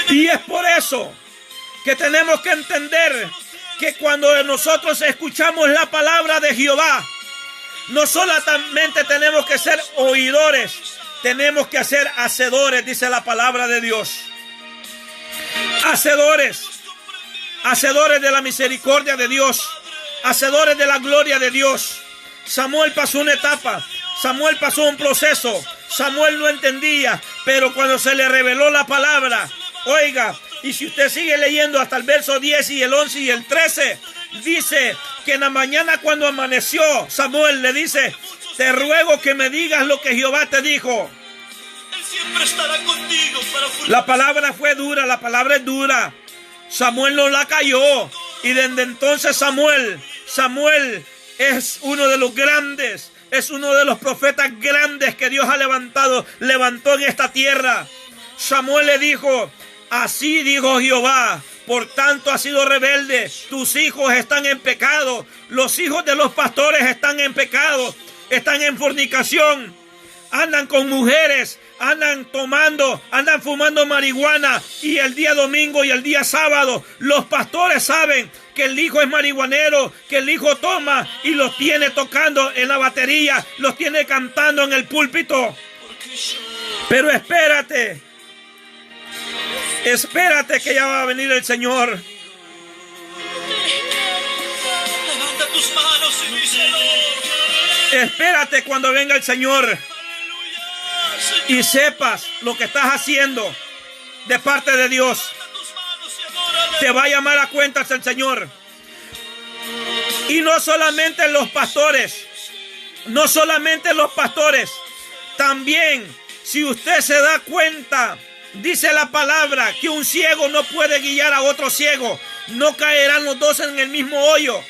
Y es por eso que tenemos que entender que cuando nosotros escuchamos la palabra de Jehová, no solamente tenemos que ser oidores, tenemos que ser hacedores, dice la palabra de Dios. Hacedores de la misericordia de Dios, hacedores de la gloria de Dios. Samuel pasó una etapa, Samuel pasó un proceso, Samuel no entendía, pero cuando se le reveló la palabra, oiga, y si usted sigue leyendo hasta el verso 10 y el 11 y el 13, dice que en la mañana cuando amaneció, Samuel le dice, te ruego que me digas lo que Jehová te dijo. Él siempre estará contigo para... La palabra fue dura, la palabra es dura. Samuel no la cayó. Y desde entonces Samuel es uno de los grandes, es uno de los profetas grandes que Dios ha levantó en esta tierra. Samuel le dijo, así dijo Jehová, por tanto has sido rebelde, tus hijos están en pecado, los hijos de los pastores están en pecado, están en fornicación, andan con mujeres, andan fumando marihuana, y el día domingo y el día sábado los pastores saben que el hijo es marihuanero, que el hijo toma y los tiene tocando en la batería, los tiene cantando en el púlpito. Pero espérate que ya va a venir el Señor. Levanta tus manos y díselo. Espérate cuando venga el Señor y sepas lo que estás haciendo de parte de Dios. Te va a llamar a cuentas el Señor. Y no solamente los pastores, también si usted se da cuenta, dice la palabra que un ciego no puede guiar a otro ciego, no caerán los dos en el mismo hoyo.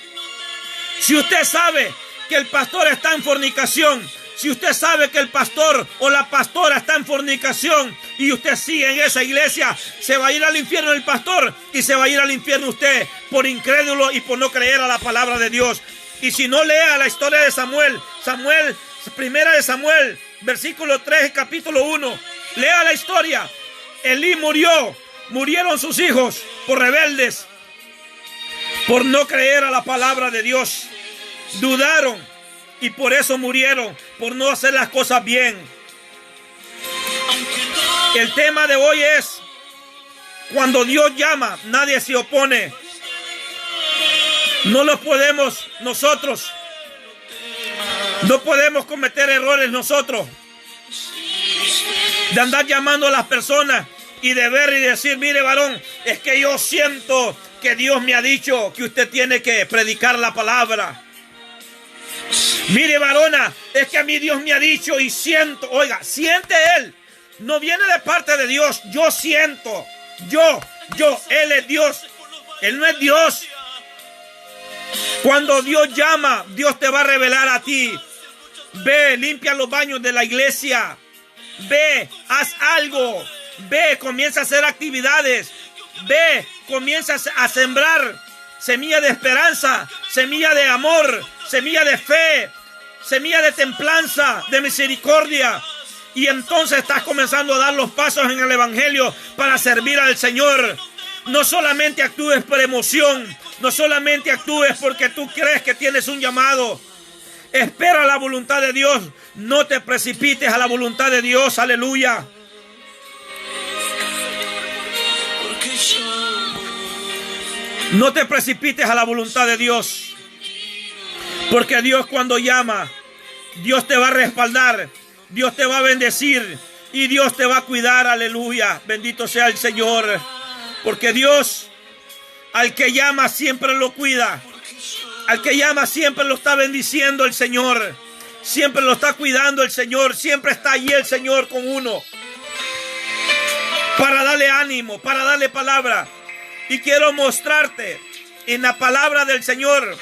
Si usted sabe que el pastor está en fornicación, si usted sabe que el pastor o la pastora está en fornicación y usted sigue en esa iglesia, se va a ir al infierno el pastor y se va a ir al infierno usted por incrédulo y por no creer a la palabra de Dios. Y si no, lea la historia de Samuel, primera de Samuel, versículo 3, capítulo 1. Lea la historia. Elí murieron sus hijos por rebeldes, por no creer a la palabra de Dios. Dudaron. Y por eso murieron, por no hacer las cosas bien. El tema de hoy es, cuando Dios llama, nadie se opone. No podemos cometer errores nosotros, de andar llamando a las personas y de ver y decir, mire varón, es que yo siento que Dios me ha dicho que usted tiene que predicar la palabra. Mire varona, es que a mí Dios me ha dicho y siento. Oiga, siente él. No viene de parte de Dios. Yo siento. Él es Dios. Él no es Dios. Cuando Dios llama, Dios te va a revelar a ti. Ve, limpia los baños de la iglesia. Ve, haz algo. Ve, comienza a hacer actividades. Ve, comienza a sembrar semilla de esperanza, semilla de amor, semilla de fe, semilla de templanza, de misericordia. Y entonces estás comenzando a dar los pasos en el evangelio para servir al Señor. No solamente actúes por emoción, no solamente actúes porque tú crees que tienes un llamado. Espera la voluntad de Dios, no te precipites a la voluntad de Dios, aleluya. No te precipites a la voluntad de Dios, porque Dios cuando llama, Dios te va a respaldar, Dios te va a bendecir y Dios te va a cuidar, aleluya. Bendito sea el Señor, porque Dios al que llama siempre lo cuida, al que llama siempre lo está bendiciendo el Señor, siempre lo está cuidando el Señor, siempre está allí el Señor con uno para darle ánimo, para darle palabra. Y quiero mostrarte en la palabra del Señor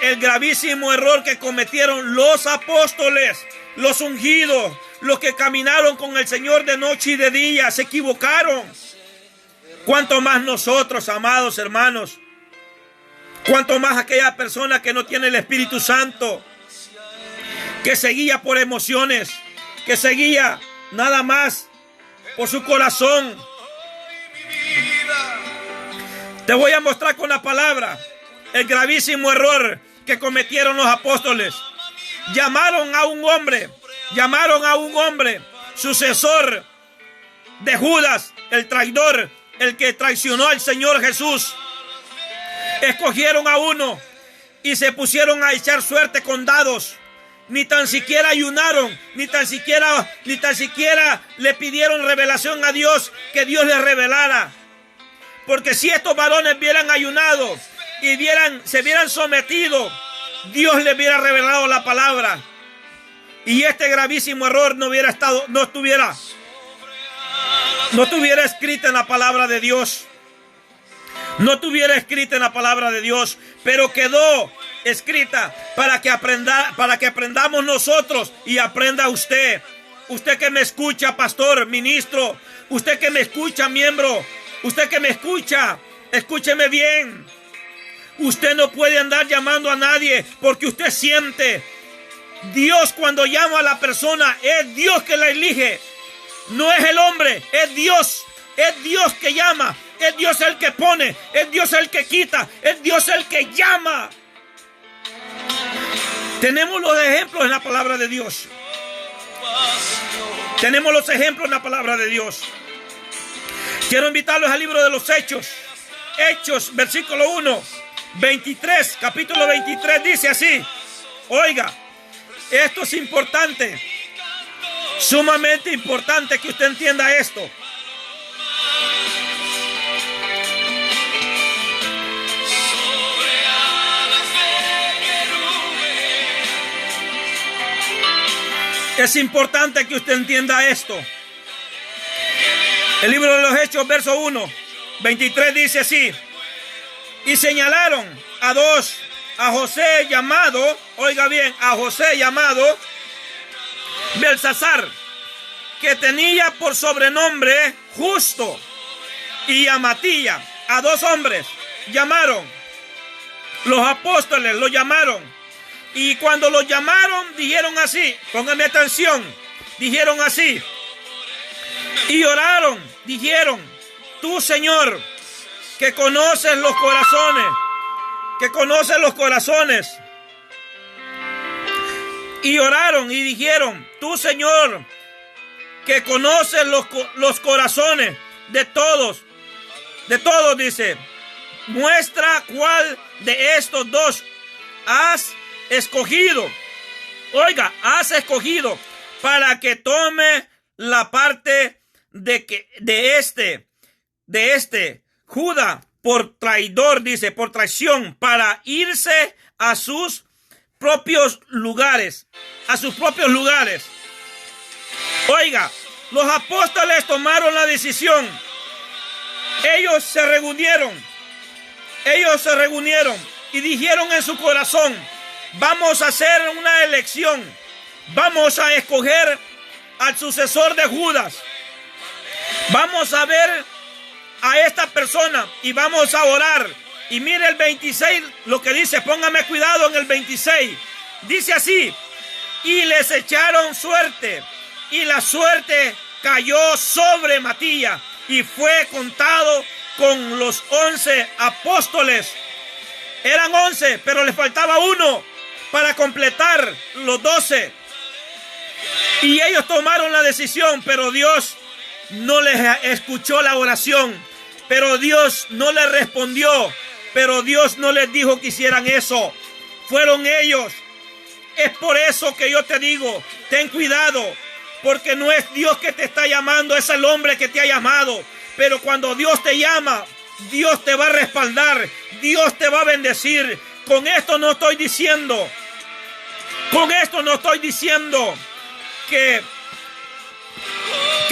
el gravísimo error que cometieron los apóstoles, los ungidos, los que caminaron con el Señor de noche y de día. Se equivocaron. Cuánto más nosotros, amados hermanos. Cuánto más aquella persona que no tiene el Espíritu Santo, que seguía por emociones, que seguía nada más por su corazón. Te voy a mostrar con la palabra el gravísimo error que cometieron los apóstoles. Llamaron a un hombre, sucesor de Judas, el traidor, el que traicionó al Señor Jesús. Escogieron a uno y se pusieron a echar suerte con dados. Ni tan siquiera ayunaron, ni tan siquiera le pidieron revelación a Dios, que Dios les revelara. Porque si estos varones hubieran ayunado y se hubieran sometido, Dios les hubiera revelado la palabra. Y este gravísimo error no estuviera escrito en la palabra de Dios. No estuviera escrita en la palabra de Dios, pero quedó escrita para que aprendamos nosotros y aprenda usted. Usted que me escucha, pastor, ministro, usted que me escucha, miembro, usted que me escucha, escúcheme bien. Usted no puede andar llamando a nadie porque usted siente. Dios, cuando llama a la persona, es Dios que la elige. No es el hombre, es Dios. Es Dios que llama. Es Dios el que pone. Es Dios el que quita. Es Dios el que llama. Tenemos los ejemplos en la palabra de Dios. Tenemos los ejemplos en la palabra de Dios. Quiero invitarlos al libro de los Hechos. Hechos, versículo 1, 23, capítulo 23, dice así. Oiga, esto es importante. Sumamente importante que usted entienda esto. Es importante que usted entienda esto. El libro de los Hechos, verso 1, 23 dice así. Y señalaron a José llamado, oiga bien, a José llamado Belsasar, que tenía por sobrenombre Justo, y a Matías, a dos hombres llamaron. Los apóstoles lo llamaron. Y cuando lo llamaron, dijeron así, póngame atención, dijeron así. Y oraron, dijeron, tú, Señor, que conoces los corazones, y oraron y dijeron, tú, Señor, que conoces los corazones de todos, dice, muestra cuál de estos dos has escogido. Oiga, has escogido para que tome la parte de este Judas por traidor, dice, por traición, para irse a sus propios lugares, Oiga, los apóstoles tomaron la decisión. Ellos se reunieron y dijeron en su corazón, vamos a hacer una elección, vamos a escoger al sucesor de Judas, vamos a ver a esta persona y vamos a orar. Y mire el 26 lo que dice, póngame cuidado en el 26, dice así, y les echaron suerte, y la suerte cayó sobre Matías, y fue contado con los 11 apóstoles. Eran 11, pero les faltaba uno para completar los 12. Y ellos tomaron la decisión, pero Dios no les escuchó la oración, pero Dios no les respondió, pero Dios no les dijo que hicieran eso. Fueron ellos. Es por eso que yo te digo, ten cuidado, porque no es Dios que te está llamando, es el hombre que te ha llamado. Pero cuando Dios te llama, Dios te va a respaldar, Dios te va a bendecir. Con esto no estoy diciendo que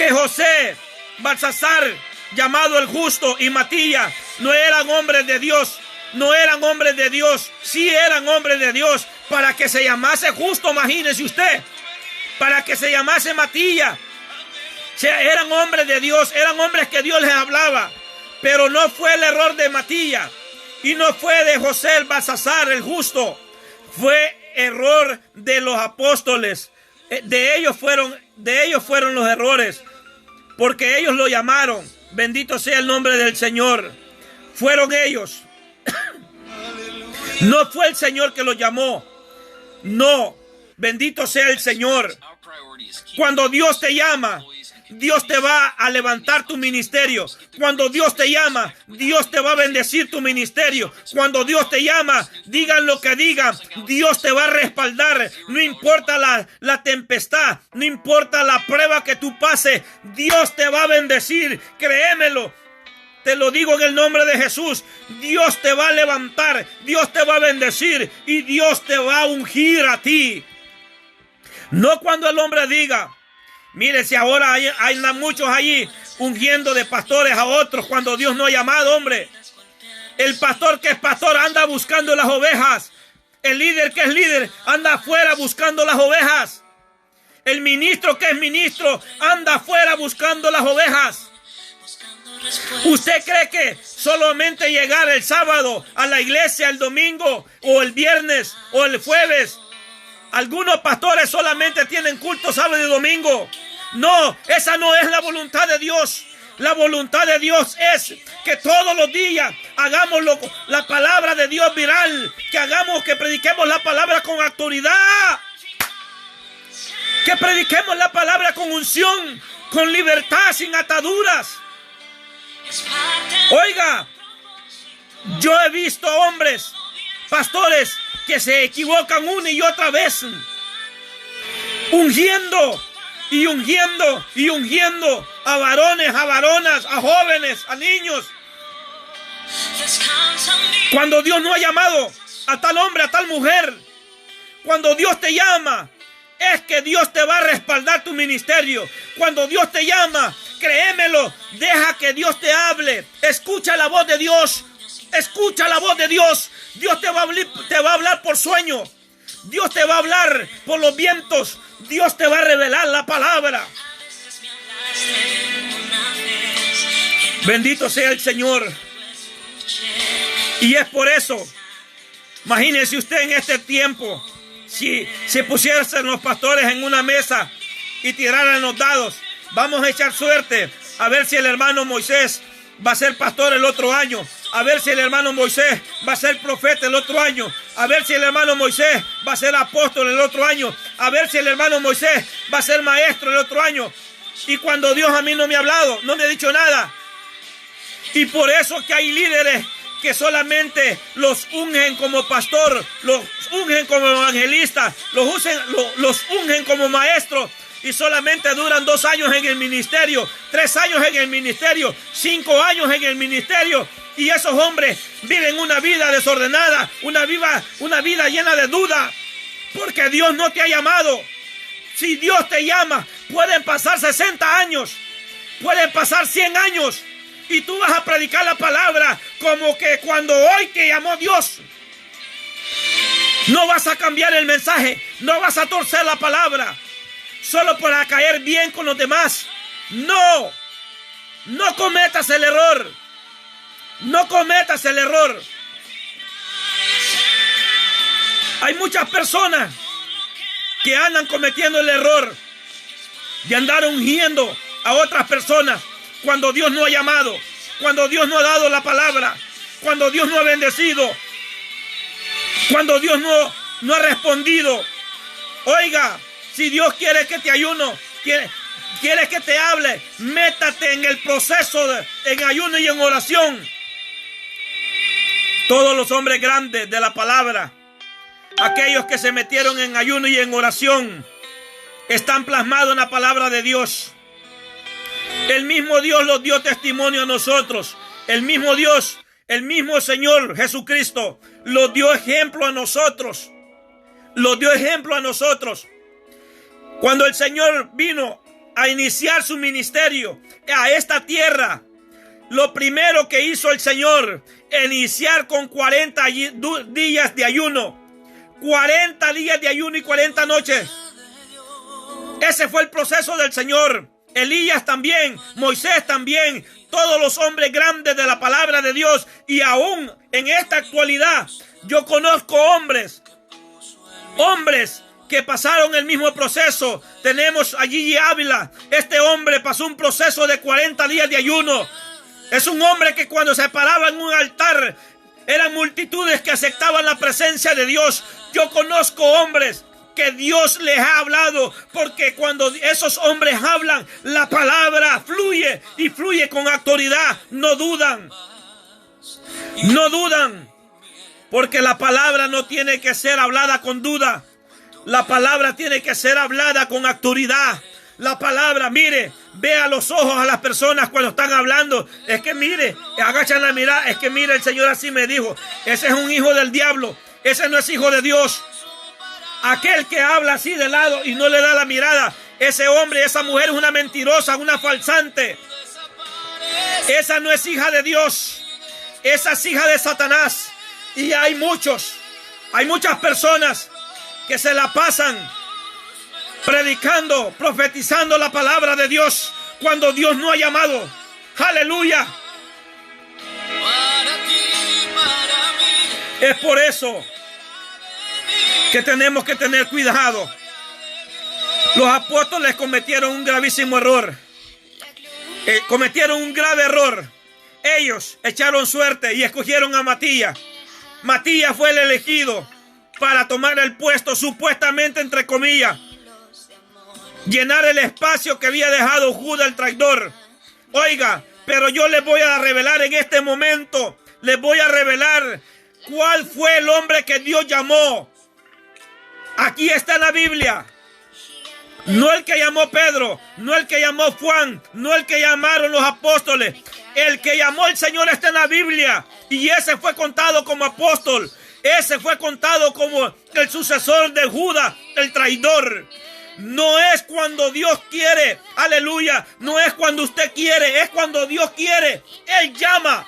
José, Belsasar, llamado el Justo, y Matías no eran hombres de Dios. Sí eran hombres de Dios. Para que se llamase Justo, imagínese usted, para que se llamase Matías, eran hombres de Dios, eran hombres que Dios les hablaba. Pero no fue el error de Matías y no fue de José el Belsasar, el Justo, fue error de los apóstoles. De ellos fueron los errores, porque ellos lo llamaron. Bendito sea el nombre del Señor. Fueron ellos. No fue el Señor que los llamó. No. Bendito sea el Señor. Cuando Dios te llama, Dios te va a levantar tu ministerio. Cuando Dios te llama, Dios te va a bendecir tu ministerio. Cuando Dios te llama, digan lo que digan, Dios te va a respaldar. No importa la tempestad, no importa la prueba que tú pases, Dios te va a bendecir. Créemelo. Te lo digo en el nombre de Jesús. Dios te va a levantar, Dios te va a bendecir y Dios te va a ungir a ti. No cuando el hombre diga, mire, si ahora hay muchos allí ungiendo de pastores a otros cuando Dios no ha llamado, hombre. El pastor que es pastor anda buscando las ovejas. El líder que es líder anda afuera buscando las ovejas. El ministro que es ministro anda afuera buscando las ovejas. ¿Usted cree que solamente llegar el sábado a la iglesia, el domingo o el viernes o el jueves? Algunos pastores solamente tienen culto sábado y domingo. No, esa no es la voluntad de Dios. La voluntad de Dios es que todos los días hagamos la palabra de Dios viral. Que prediquemos la palabra con autoridad. Que prediquemos la palabra con unción, con libertad, sin ataduras. Oiga, yo he visto hombres, pastores, que se equivocan una y otra vez, ungiendo y ungiendo y ungiendo a varones, a varonas, a jóvenes, a niños, cuando Dios no ha llamado a tal hombre, a tal mujer. Cuando Dios te llama, es que Dios te va a respaldar tu ministerio. Cuando Dios te llama, créemelo, deja que Dios te hable. Escucha la voz de Dios. Escucha la voz de Dios. Dios te va a hablar por sueño. Dios te va a hablar por los vientos. Dios te va a revelar la palabra. Bendito sea el Señor. Y es por eso, imagínese usted en este tiempo, si se pusiesen los pastores en una mesa y tiraran los dados, vamos a echar suerte a ver si el hermano Moisés va a ser pastor el otro año, a ver si el hermano Moisés va a ser profeta el otro año, a ver si el hermano Moisés va a ser apóstol el otro año, a ver si el hermano Moisés va a ser maestro el otro año. Y cuando Dios a mí no me ha hablado, no me ha dicho nada. Y por eso que hay líderes que solamente los ungen como pastor, los ungen como evangelista, los ungen como maestro, y solamente duran 2 años en el ministerio, 3 años en el ministerio, 5 años en el ministerio, y esos hombres viven una vida desordenada, una vida llena de duda, porque Dios no te ha llamado. Si Dios te llama, pueden pasar 60 años, pueden pasar 100 años, y tú vas a predicar la palabra como que cuando hoy te llamó Dios. No vas a cambiar el mensaje, no vas a torcer la palabra, solo para caer bien con los demás. No, no cometas el error. No cometas el error. Hay muchas personas que andan cometiendo el error de andar ungiendo a otras personas cuando Dios no ha llamado, cuando Dios no ha dado la palabra, cuando Dios no ha bendecido, cuando Dios no ha respondido. Oiga, si Dios quiere que te ayuno, quiere que te hable, métate en el proceso en ayuno y en oración. Todos los hombres grandes de la palabra, aquellos que se metieron en ayuno y en oración, están plasmados en la palabra de Dios. El mismo Dios los dio testimonio a nosotros. El mismo Dios, el mismo Señor Jesucristo los dio ejemplo a nosotros. Los dio ejemplo a nosotros. Cuando el Señor vino a iniciar su ministerio a esta tierra, lo primero que hizo el Señor, iniciar con 40 días de ayuno. 40 días de ayuno y 40 noches. Ese fue el proceso del Señor. Elías también, Moisés también, todos los hombres grandes de la palabra de Dios. Y aún en esta actualidad, yo conozco hombres que pasaron el mismo proceso. Tenemos a Gigi Ávila. Este hombre pasó un proceso de 40 días de ayuno. Es un hombre que cuando se paraba en un altar, eran multitudes que aceptaban la presencia de Dios. Yo conozco hombres que Dios les ha hablado, porque cuando esos hombres hablan, la palabra fluye y fluye con autoridad. No dudan. No dudan. Porque la palabra no tiene que ser hablada con duda. La palabra tiene que ser hablada con autoridad. La palabra, mire, ve a los ojos a las personas cuando están hablando. Es que mire, agachan la mirada. Es que mire, el Señor así me dijo. Ese es un hijo del diablo. Ese no es hijo de Dios. Aquel que habla así de lado y no le da la mirada, ese hombre, esa mujer es una mentirosa, una falsante. Esa no es hija de Dios. Esa es hija de Satanás. Y hay muchas personas que se la pasan predicando, profetizando la palabra de Dios cuando Dios no ha llamado. Aleluya. Es por eso que tenemos que tener cuidado. Los apóstoles cometieron un gravísimo error. Cometieron un grave error. Ellos echaron suerte y escogieron a Matías. Matías fue el elegido para tomar el puesto, supuestamente, entre comillas, llenar el espacio que había dejado Judas el traidor. Oiga, pero yo les voy a revelar en este momento, les voy a revelar cuál fue el hombre que Dios llamó. Aquí está en la Biblia. No el que llamó Pedro, no el que llamó Juan, no el que llamaron los apóstoles. El que llamó el Señor está en la Biblia. Y ese fue contado como apóstol. Ese fue contado como el sucesor de Judas, el traidor. No es cuando Dios quiere, aleluya. No es cuando usted quiere, es cuando Dios quiere. Él llama.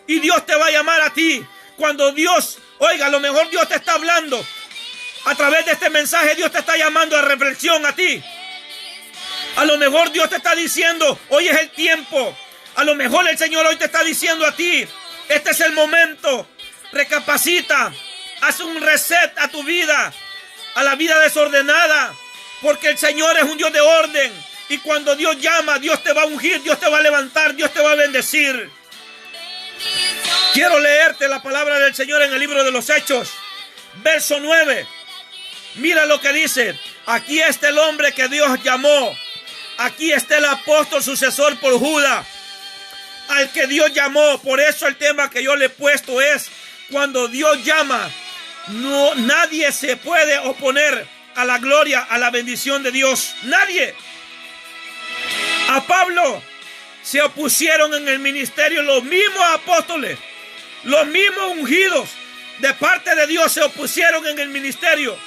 Y Dios te va a llamar a ti. Cuando Dios, oiga, a lo mejor Dios te está hablando. A través de este mensaje Dios te está llamando a reflexión a ti. A lo mejor Dios te está diciendo, hoy es el tiempo. A lo mejor el Señor hoy te está diciendo a ti, este es el momento. Recapacita, haz un reset a tu vida, a la vida desordenada. Porque el Señor es un Dios de orden. Y cuando Dios llama, Dios te va a ungir, Dios te va a levantar, Dios te va a bendecir. Quiero leerte la palabra del Señor en el libro de los Hechos, verso 9. Mira lo que dice. Aquí está el hombre que Dios llamó. Aquí está el apóstol sucesor por Judas, al que Dios llamó. Por eso el tema que yo le he puesto es: cuando Dios llama, no, nadie se puede oponer a la gloria, a la bendición de Dios. Nadie. A Pablo se opusieron en el ministerio los mismos apóstoles, los mismos ungidos de parte de Dios se opusieron en el ministerio.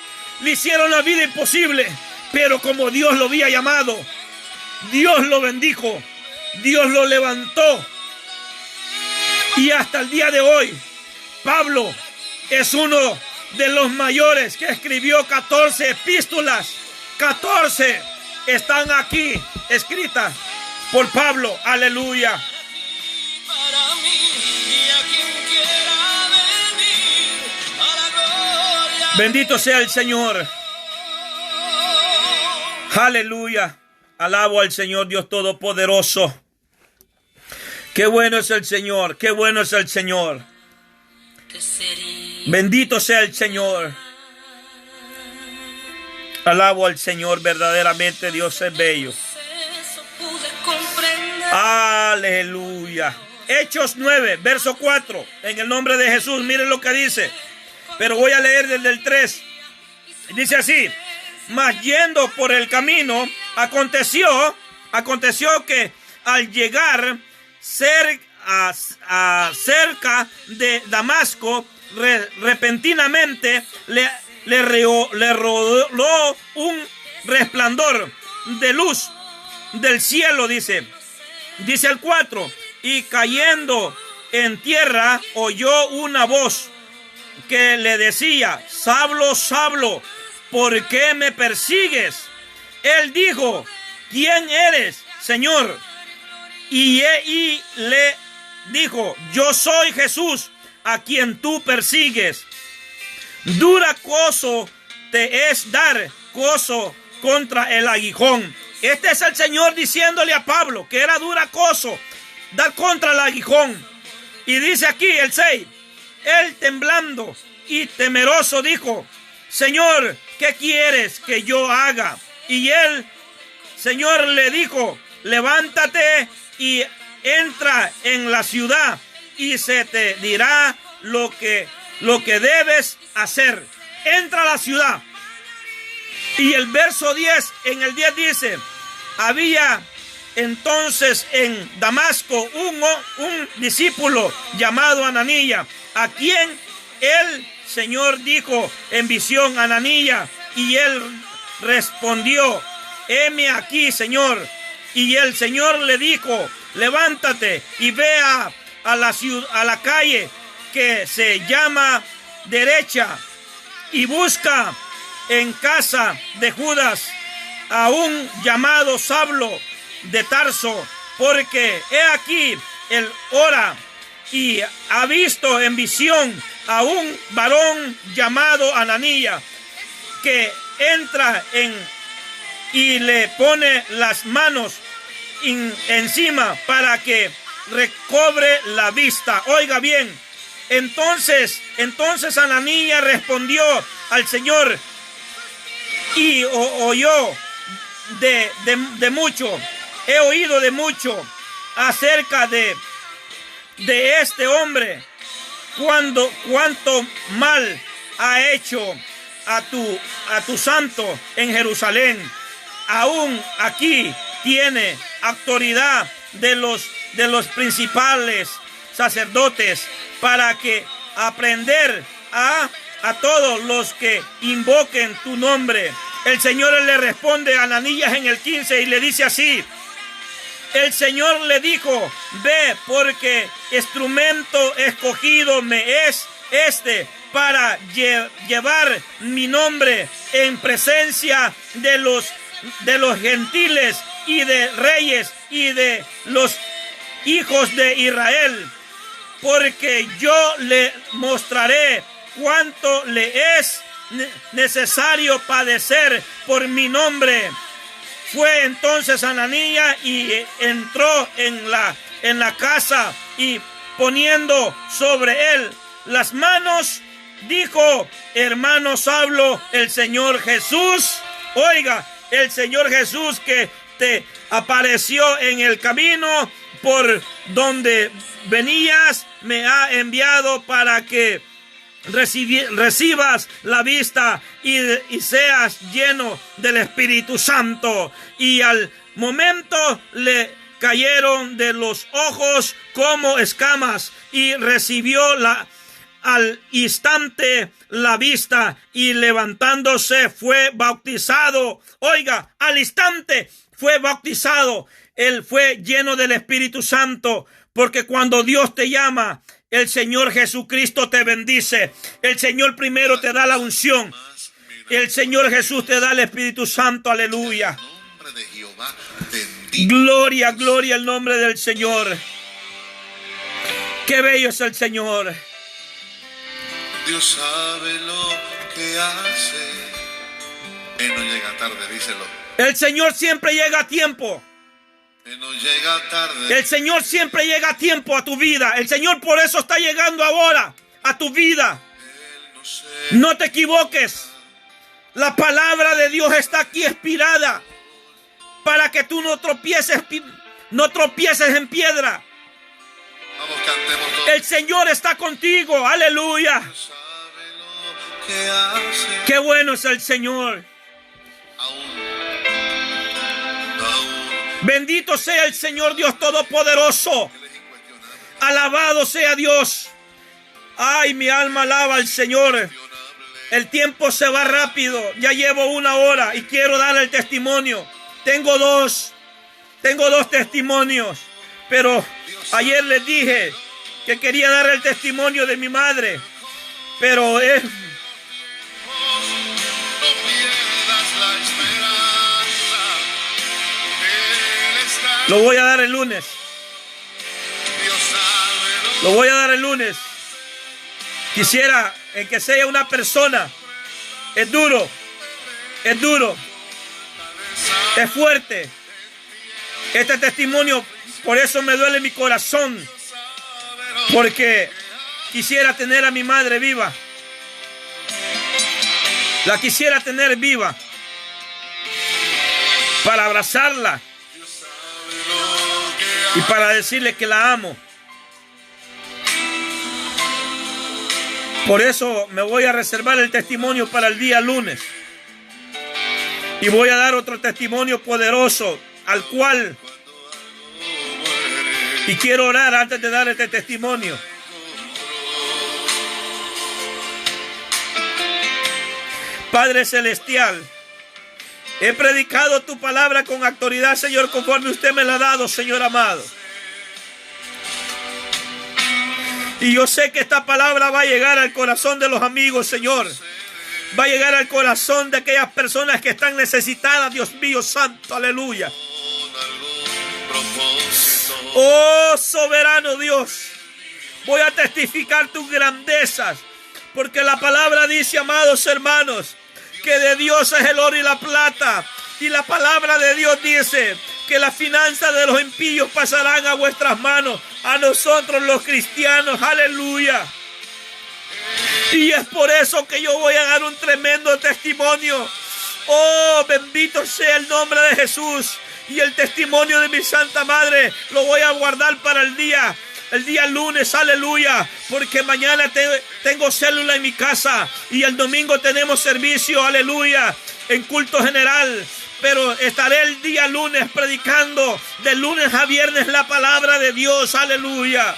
Le hicieron la vida imposible, pero como Dios lo había llamado, Dios lo bendijo, Dios lo levantó. Y hasta el día de hoy, Pablo es uno de los mayores que escribió 14 epístolas. 14 están aquí escritas por Pablo. Aleluya. Bendito sea el Señor. Aleluya. Alabo al Señor Dios Todopoderoso. Qué bueno es el Señor. Qué bueno es el Señor. Bendito sea el Señor. Alabo al Señor. Verdaderamente Dios es bello. Aleluya. Hechos 9, verso 4. En el nombre de Jesús, miren lo que dice. Pero voy a leer desde el 3. Dice así: mas yendo por el camino, aconteció que al llegar cerca de Damasco, repentinamente le rodó un resplandor de luz del cielo, dice el 4, y cayendo en tierra oyó una voz que le decía: Saulo, Saulo, ¿por qué me persigues? Él dijo: ¿quién eres, Señor? Y le dijo: yo soy Jesús, a quien tú persigues. Dura cosa te es dar coso contra el aguijón. Este es el Señor diciéndole a Pablo que era dura cosa dar contra el aguijón. Y dice aquí el 6, él temblando y temeroso dijo: Señor, ¿qué quieres que yo haga? Y el Señor le dijo: levántate y entra en la ciudad y se te dirá lo que debes hacer. Entra a la ciudad. Y el verso 10, en el 10 dice: había entonces en Damasco un discípulo llamado Ananías, a quien el Señor dijo en visión: Ananías. Y él respondió: heme aquí, Señor. Y el Señor le dijo: levántate y ve a la calle que se llama Derecha y busca en casa de Judas a un llamado Saulo de Tarso, porque he aquí él ora y ha visto en visión a un varón llamado Ananías, que entra y le pone las manos encima para que recobre la vista. Oiga bien, entonces Ananías respondió al Señor y oyó de mucho. He oído de mucho acerca de este hombre, cuánto mal ha hecho a tu santo en Jerusalén. Aún aquí tiene autoridad de los principales sacerdotes para que aprender a todos los que invoquen tu nombre. El Señor le responde a Ananías en el 15 y le dice así: el Señor le dijo: ve, porque instrumento escogido me es para llevar mi nombre en presencia de los gentiles y de reyes y de los hijos de Israel, porque yo le mostraré cuánto le es necesario padecer por mi nombre. Fue entonces Ananías y entró en la casa, y poniendo sobre él las manos, dijo: hermano Saulo, el Señor Jesús, oiga, el Señor Jesús que te apareció en el camino por donde venías, me ha enviado para que recibas la vista y seas lleno del Espíritu Santo. Y al momento le cayeron de los ojos como escamas y recibió al instante la vista, y levantándose fue bautizado. Oiga, al instante fue bautizado. Él fue lleno del Espíritu Santo, porque cuando Dios te llama, el Señor Jesucristo te bendice. El Señor primero te da la unción. El Señor Jesús te da el Espíritu Santo. Aleluya. Gloria, gloria al nombre del Señor. Qué bello es el Señor. Dios sabe lo que hace. Él no llega tarde, díselo. El Señor siempre llega a tiempo. Él no llega tarde. El Señor siempre llega a tiempo a tu vida. El Señor por eso está llegando ahora a tu vida. No te equivoques. La palabra de Dios está aquí inspirada para que tú no tropieces en piedra. Vamos, cantemos todos. El Señor está contigo. Aleluya. Dios sabe lo que hace. Qué bueno es el Señor. Aún. Bendito sea el Señor Dios Todopoderoso. Alabado sea Dios. Ay, mi alma alaba al Señor. El tiempo se va rápido. Ya llevo 1 hora y quiero dar el testimonio. Tengo dos testimonios. Pero ayer les dije que quería dar el testimonio de mi madre. Pero lo voy a dar el lunes. Lo voy a dar el lunes. Quisiera que sea una persona. Es duro. Es fuerte. Este testimonio Por eso me duele mi corazón, porque quisiera tener a mi madre viva. La quisiera tener viva para abrazarla y para decirle que la amo. Por eso me voy a reservar el testimonio para el día lunes. Y voy a dar otro testimonio poderoso al cual... Y quiero orar antes de dar este testimonio. Padre Celestial, he predicado tu palabra con autoridad, Señor, conforme usted me la ha dado, Señor amado. Y yo sé que esta palabra va a llegar al corazón de los amigos, Señor. Va a llegar al corazón de aquellas personas que están necesitadas, Dios mío santo, aleluya. Oh, soberano Dios, voy a testificar tus grandezas, porque la palabra dice, amados hermanos, que de Dios es el oro y la plata. Y la palabra de Dios dice que las finanzas de los impíos pasarán a vuestras manos, a nosotros los cristianos, aleluya. Y es por eso que yo voy a dar un tremendo testimonio. Oh, bendito sea el nombre de Jesús. Y el testimonio de mi Santa Madre lo voy a guardar para el día lunes, aleluya. Porque mañana tengo célula en mi casa y el domingo tenemos servicio, aleluya, en culto general. Pero estaré el día lunes predicando de lunes a viernes la palabra de Dios, aleluya.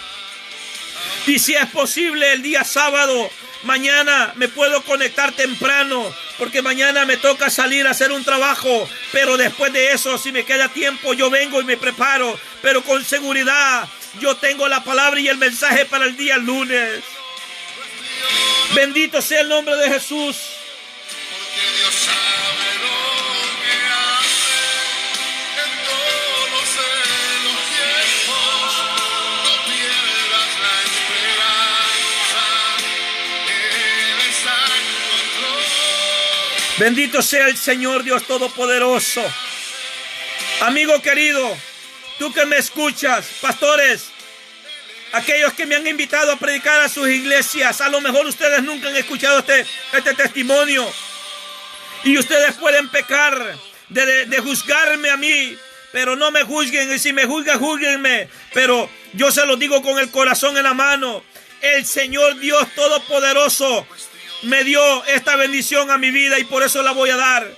Y si es posible el día sábado, mañana me puedo conectar temprano, porque mañana me toca salir a hacer un trabajo. Pero después de eso, si me queda tiempo, yo vengo y me preparo. Pero con seguridad, yo tengo la palabra y el mensaje para el día lunes. Bendito sea el nombre de Jesús. Porque Dios sabe lo que hace en todos los tiempos. No pierdas la esperanza, Él está en control. Bendito sea el Señor Dios Todopoderoso. Amigo querido, tú que me escuchas, pastores, aquellos que me han invitado a predicar a sus iglesias, a lo mejor ustedes nunca han escuchado este testimonio. Y ustedes pueden pecar de juzgarme a mí, pero no me juzguen. Y si me juzgan, júzguenme. Pero yo se lo digo con el corazón en la mano. El Señor Dios Todopoderoso me dio esta bendición a mi vida y por eso la voy a dar.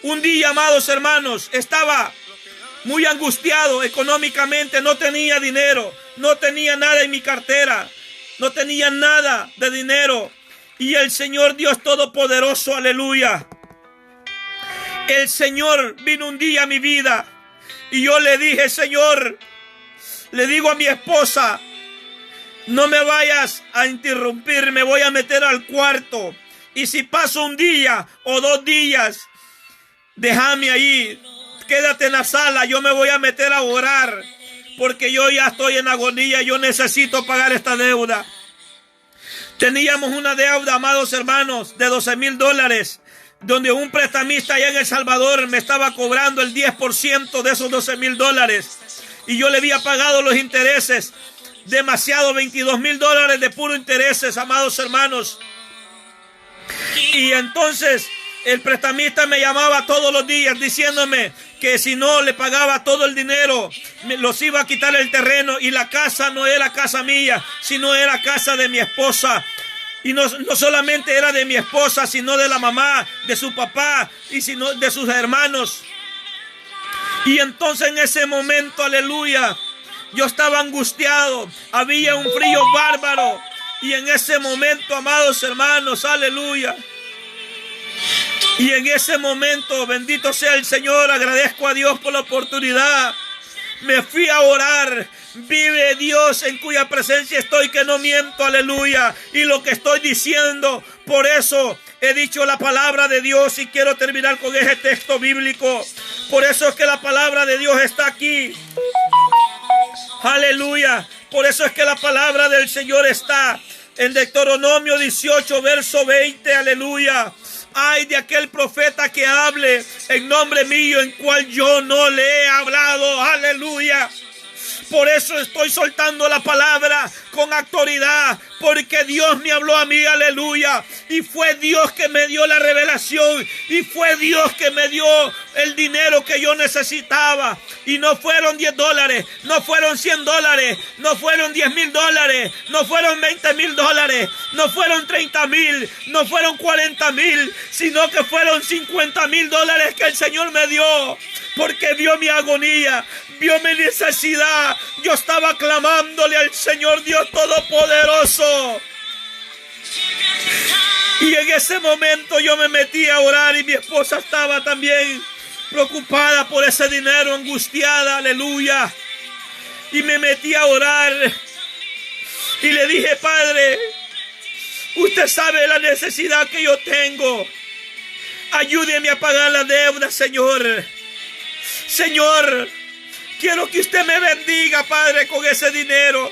Un día, amados hermanos, estaba muy angustiado económicamente, no tenía dinero, no tenía nada en mi cartera, no tenía nada de dinero. Y el Señor Dios Todopoderoso, aleluya, el Señor vino un día a mi vida y yo le dije, Señor, le digo a mi esposa, no me vayas a interrumpir, me voy a meter al cuarto. Y si paso un día o 2 días, déjame ahí, quédate en la sala, yo me voy a meter a orar, porque yo ya estoy en agonía, yo necesito pagar esta deuda. Teníamos una deuda, amados hermanos, de $12,000, donde un prestamista allá en El Salvador me estaba cobrando el 10% de esos $12,000. Y yo le había pagado los intereses, demasiado, $22,000 de puro intereses, amados hermanos. Y entonces el prestamista me llamaba todos los días diciéndome que si no le pagaba todo el dinero, los iba a quitar el terreno. Y la casa no era casa mía, sino era casa de mi esposa. Y no solamente era de mi esposa, sino de la mamá, de su papá y sino de sus hermanos. Y entonces en ese momento, aleluya, yo estaba angustiado, había un frío bárbaro. Y en ese momento, amados hermanos, aleluya, y en ese momento, bendito sea el Señor, agradezco a Dios por la oportunidad. Me fui a orar. Vive Dios en cuya presencia estoy, que no miento, aleluya. Y lo que estoy diciendo, por eso he dicho la palabra de Dios y quiero terminar con ese texto bíblico. Por eso es que la palabra de Dios está aquí. Aleluya. Por eso es que la palabra del Señor está en Deuteronomio 18, verso 20, aleluya. Ay de aquel profeta que hable en nombre mío, en cual yo no le he hablado, aleluya. Por eso estoy soltando la palabra con autoridad, porque Dios me habló a mí, aleluya. Y fue Dios que me dio la revelación, y fue Dios que me dio el dinero que yo necesitaba. Y no fueron $10, no fueron $100, no fueron $10,000, no fueron $20,000, no fueron $30,000, no fueron $40,000, sino que fueron $50,000 que el Señor me dio, porque vio mi agonía, vio mi necesidad. Yo estaba clamándole al Señor Dios Todopoderoso. Y en ese momento yo me metí a orar, y mi esposa estaba también preocupada por ese dinero, angustiada, aleluya. Y me metí a orar y le dije: Padre, usted sabe la necesidad que yo tengo. Ayúdeme a pagar la deuda, Señor. Señor, quiero que usted me bendiga, Padre, con ese dinero.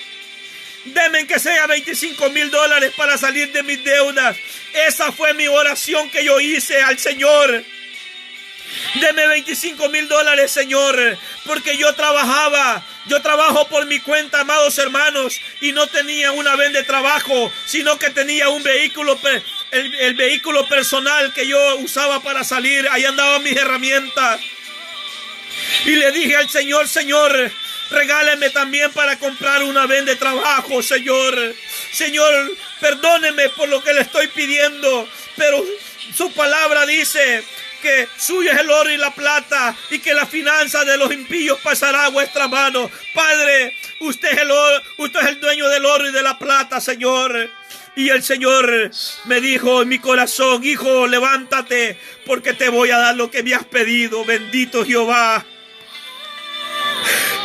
Deme que sea $25,000 para salir de mis deudas. Esa fue mi oración que yo hice al Señor. Deme $25,000, Señor, porque yo trabajo por mi cuenta, amados hermanos, y no tenía una vez de trabajo, sino que tenía un vehículo, el vehículo personal que yo usaba para salir. Ahí andaban mis herramientas. Y le dije al Señor: Señor, regáleme también para comprar una vez de trabajo, Señor. Señor, perdóneme por lo que le estoy pidiendo, pero su palabra dice que suyo es el oro y la plata, y que la finanza de los impíos pasará a vuestra mano. Padre, usted es el dueño del oro y de la plata, Señor. Y el Señor me dijo en mi corazón: hijo, levántate, porque te voy a dar lo que me has pedido. Bendito Jehová.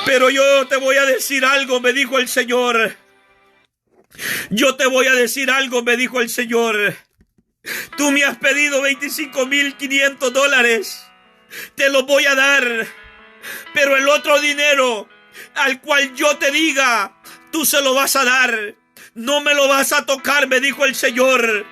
Pero yo te voy a decir algo, me dijo el Señor. Yo te voy a decir algo, me dijo el Señor. Tú me has pedido $25,500. Te lo voy a dar. Pero el otro dinero al cual yo te diga, tú se lo vas a dar. No me lo vas a tocar, me dijo el Señor.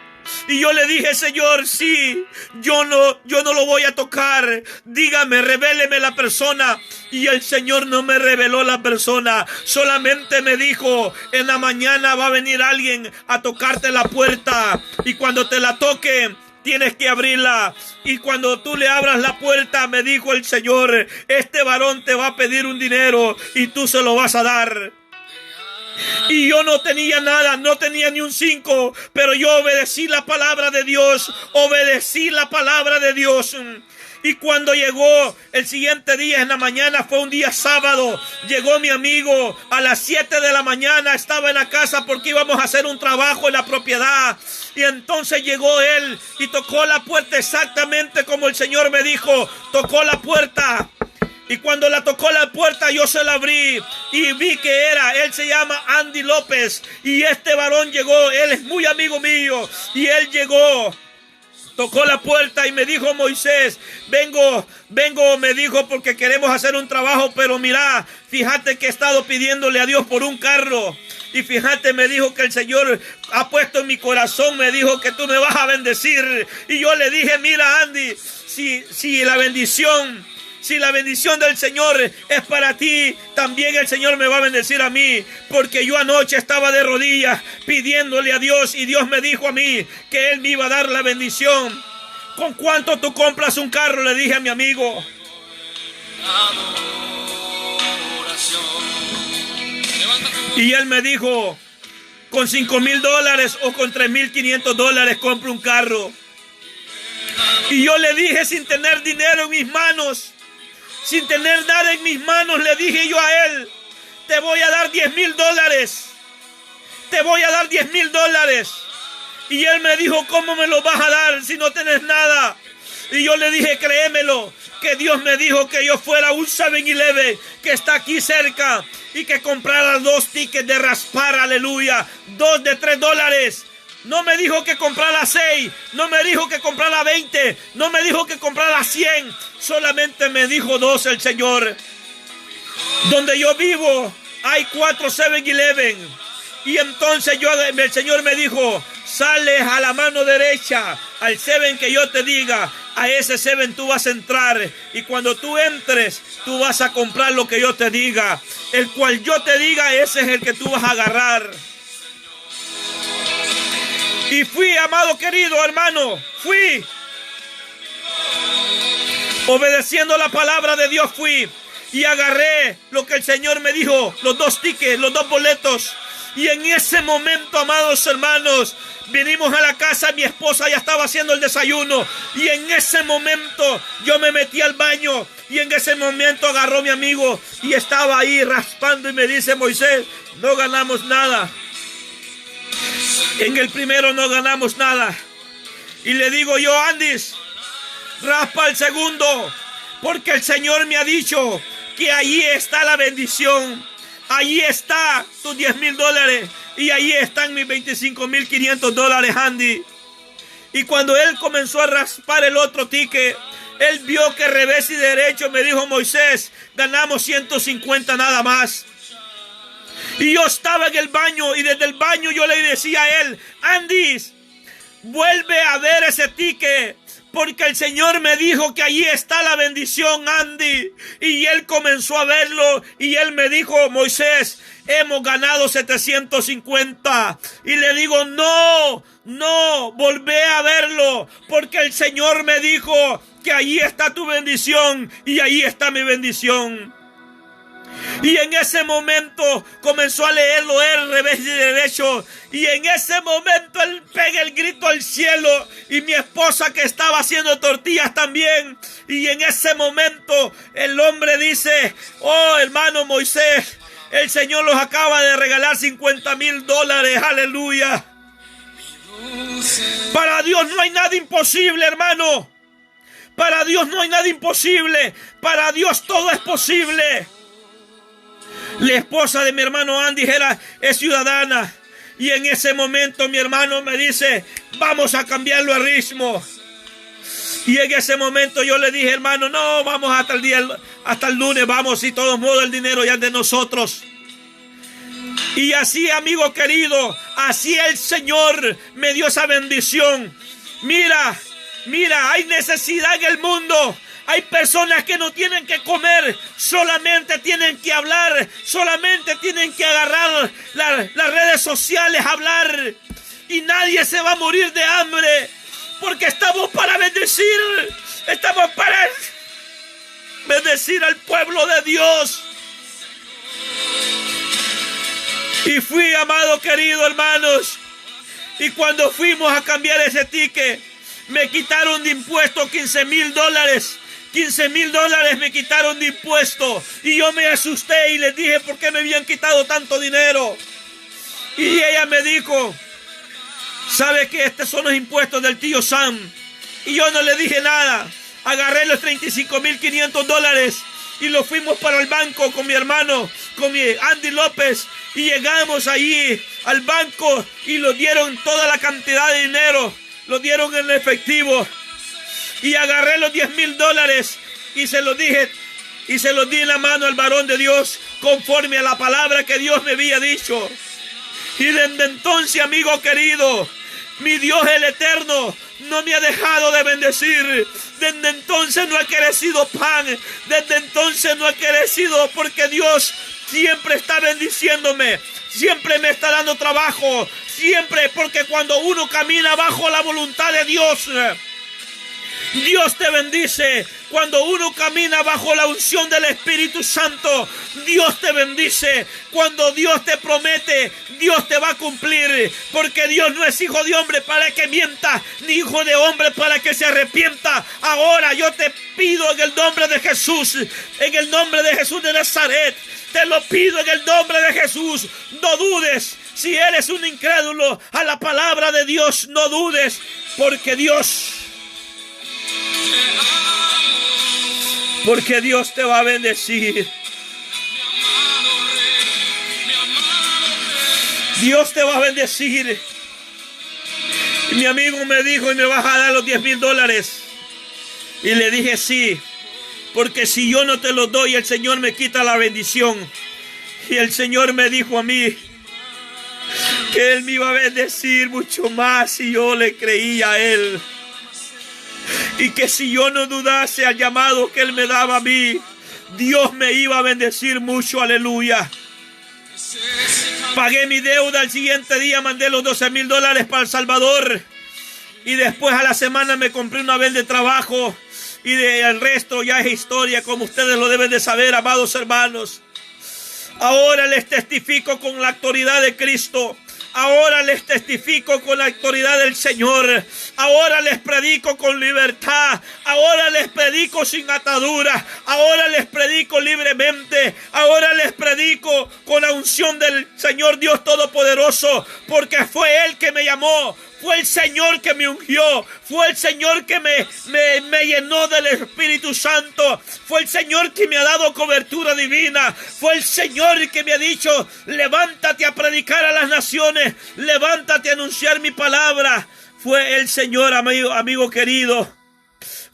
Y yo le dije: Señor, sí, yo no lo voy a tocar. Dígame, revéleme la persona. Y el Señor no me reveló la persona. Solamente me dijo: en la mañana va a venir alguien a tocarte la puerta. Y cuando te la toque, tienes que abrirla. Y cuando tú le abras la puerta, me dijo el Señor, este varón te va a pedir un dinero y tú se lo vas a dar. Y yo no tenía nada, no tenía ni un 5, pero yo obedecí la palabra de Dios, Y cuando llegó el siguiente día en la mañana, fue un día sábado, llegó mi amigo a las 7 de la mañana, estaba en la casa porque íbamos a hacer un trabajo en la propiedad. Y entonces llegó él y tocó la puerta exactamente como el Señor me dijo, tocó la puerta. Y cuando la tocó la puerta, yo se la abrí y vi que él se llama Andy López. Y este varón llegó, él es muy amigo mío. Y él llegó, tocó la puerta y me dijo: Moisés, vengo, me dijo, porque queremos hacer un trabajo, pero mira, fíjate que he estado pidiéndole a Dios por un carro. Y fíjate, me dijo que el Señor ha puesto en mi corazón, me dijo que tú me vas a bendecir. Y yo le dije: mira, Andy, si la bendición del Señor es para ti, también el Señor me va a bendecir a mí, porque yo anoche estaba de rodillas pidiéndole a Dios y Dios me dijo a mí que Él me iba a dar la bendición. ¿Con cuánto tú compras un carro?, le dije a mi amigo. Y él me dijo: con $5,000 o con $3,500 compro un carro. Y yo le dije, sin tener dinero en mis manos, sin tener nada en mis manos, le dije yo a él: te voy a dar $10,000. Te voy a dar $10,000. Y él me dijo: ¿cómo me lo vas a dar si no tienes nada? Y yo le dije: créemelo, que Dios me dijo que yo fuera a un 7-Eleven que está aquí cerca y que comprara 2 tickets de raspar, aleluya, 2 de $3. No me dijo que comprara 6, no me dijo que comprara 20, no me dijo que comprara 100, solamente me dijo 2 el Señor. Donde yo vivo hay 4 7-Eleven. Y entonces el Señor me dijo: sales a la mano derecha, al 7 que yo te diga, a ese 7 tú vas a entrar. Y cuando tú entres, tú vas a comprar lo que yo te diga. El cual yo te diga, ese es el que tú vas a agarrar. Y fui, amado querido hermano, fui. Obedeciendo la palabra de Dios fui. Y agarré lo que el Señor me dijo, los 2 tickets, los 2 boletos. Y en ese momento, amados hermanos, vinimos a la casa, mi esposa ya estaba haciendo el desayuno. Y en ese momento yo me metí al baño. Y en ese momento agarró mi amigo y estaba ahí raspando y me dice: Moisés, no ganamos nada. En el primero no ganamos nada. Y le digo yo: Andis, raspa el segundo, porque el Señor me ha dicho que allí está la bendición. Allí está tus $10,000 y allí están mis $25,500, Andy. Y cuando él comenzó a raspar el otro ticket, él vio que revés y derecho me dijo: Moisés, ganamos 150 nada más. Y yo estaba en el baño y desde el baño yo le decía a él: Andy, vuelve a ver ese ticket, porque el Señor me dijo que allí está la bendición, Andy. Y él comenzó a verlo y él me dijo: Moisés, hemos ganado 750. Y le digo: no, volvé a verlo, porque el Señor me dijo que allí está tu bendición y allí está mi bendición. Y en ese momento comenzó a leerlo él revés y derecho. Y en ese momento él pega el grito al cielo. Y mi esposa, que estaba haciendo tortillas también. Y en ese momento el hombre dice: oh, hermano Moisés, el Señor los acaba de regalar $50,000. Aleluya. Para Dios no hay nada imposible, hermano. Para Dios no hay nada imposible. Para Dios todo es posible. La esposa de mi hermano Andy es ciudadana. Y en ese momento mi hermano me dice: vamos a cambiarlo a ritmo. Y en ese momento yo le dije: hermano, no, vamos hasta el lunes, vamos, y de todos modos el dinero ya es de nosotros. Y así, amigo querido, así el Señor me dio esa bendición. Mira, hay necesidad en el mundo. Hay personas que no tienen que comer, solamente tienen que hablar, solamente tienen que agarrar las redes sociales, hablar. Y nadie se va a morir de hambre, porque estamos para bendecir, estamos para bendecir al pueblo de Dios. Y fui, amado querido hermanos, y cuando fuimos a cambiar ese ticket, me quitaron de impuesto $15,000. $15,000 me quitaron de impuesto. Y yo me asusté y les dije: ¿por qué me habían quitado tanto dinero? Y ella me dijo: ¿sabe que estos son los impuestos del tío Sam? Y yo no le dije nada. Agarré los $35,500 y los fuimos para el banco con mi hermano, con mi Andy López. Y llegamos allí al banco y nos dieron toda la cantidad de dinero. Lo dieron en efectivo. Y agarré los $10,000 y se los dije, y se los di en la mano al varón de Dios, conforme a la palabra que Dios me había dicho. Y desde entonces, amigo querido, mi Dios el Eterno no me ha dejado de bendecir. Desde entonces no ha crecido pan. Desde entonces no ha crecido, porque Dios siempre está bendiciéndome. Siempre me está dando trabajo. Siempre, porque cuando uno camina bajo la voluntad de Dios, Dios te bendice. Cuando uno camina bajo la unción del Espíritu Santo, Dios te bendice. Cuando Dios te promete, Dios te va a cumplir. Porque Dios no es hijo de hombre para que mienta, ni hijo de hombre para que se arrepienta. Ahora yo te pido en el nombre de Jesús, en el nombre de Jesús de Nazaret, te lo pido en el nombre de Jesús. No dudes. Si eres un incrédulo a la palabra de Dios, no dudes, porque Dios te va a bendecir. Dios te va a bendecir. Y mi amigo me dijo: ¿y me vas a dar los $10,000? Y le dije: sí, porque si yo no te los doy, el Señor me quita la bendición. Y el Señor me dijo a mí que Él me iba a bendecir mucho más si yo le creía a Él. Y que si yo no dudase al llamado que Él me daba a mí, Dios me iba a bendecir mucho, aleluya. Pagué mi deuda, al siguiente día mandé los $12,000 para El Salvador. Y después a la semana me compré una vez de trabajo. Y el resto ya es historia, como ustedes lo deben de saber, amados hermanos. Ahora les testifico con la autoridad de Cristo. Ahora les testifico con la autoridad del Señor. Ahora les predico con libertad. Ahora les predico sin ataduras. Ahora les predico libremente. Ahora les predico con la unción del Señor Dios Todopoderoso. Porque fue Él que me llamó. Fue el Señor que me ungió. Fue el Señor que me llenó del Espíritu Santo. Fue el Señor que me ha dado cobertura divina. Fue el Señor que me ha dicho: levántate a predicar a las naciones. Levántate a anunciar mi palabra. Fue el Señor, amigo querido.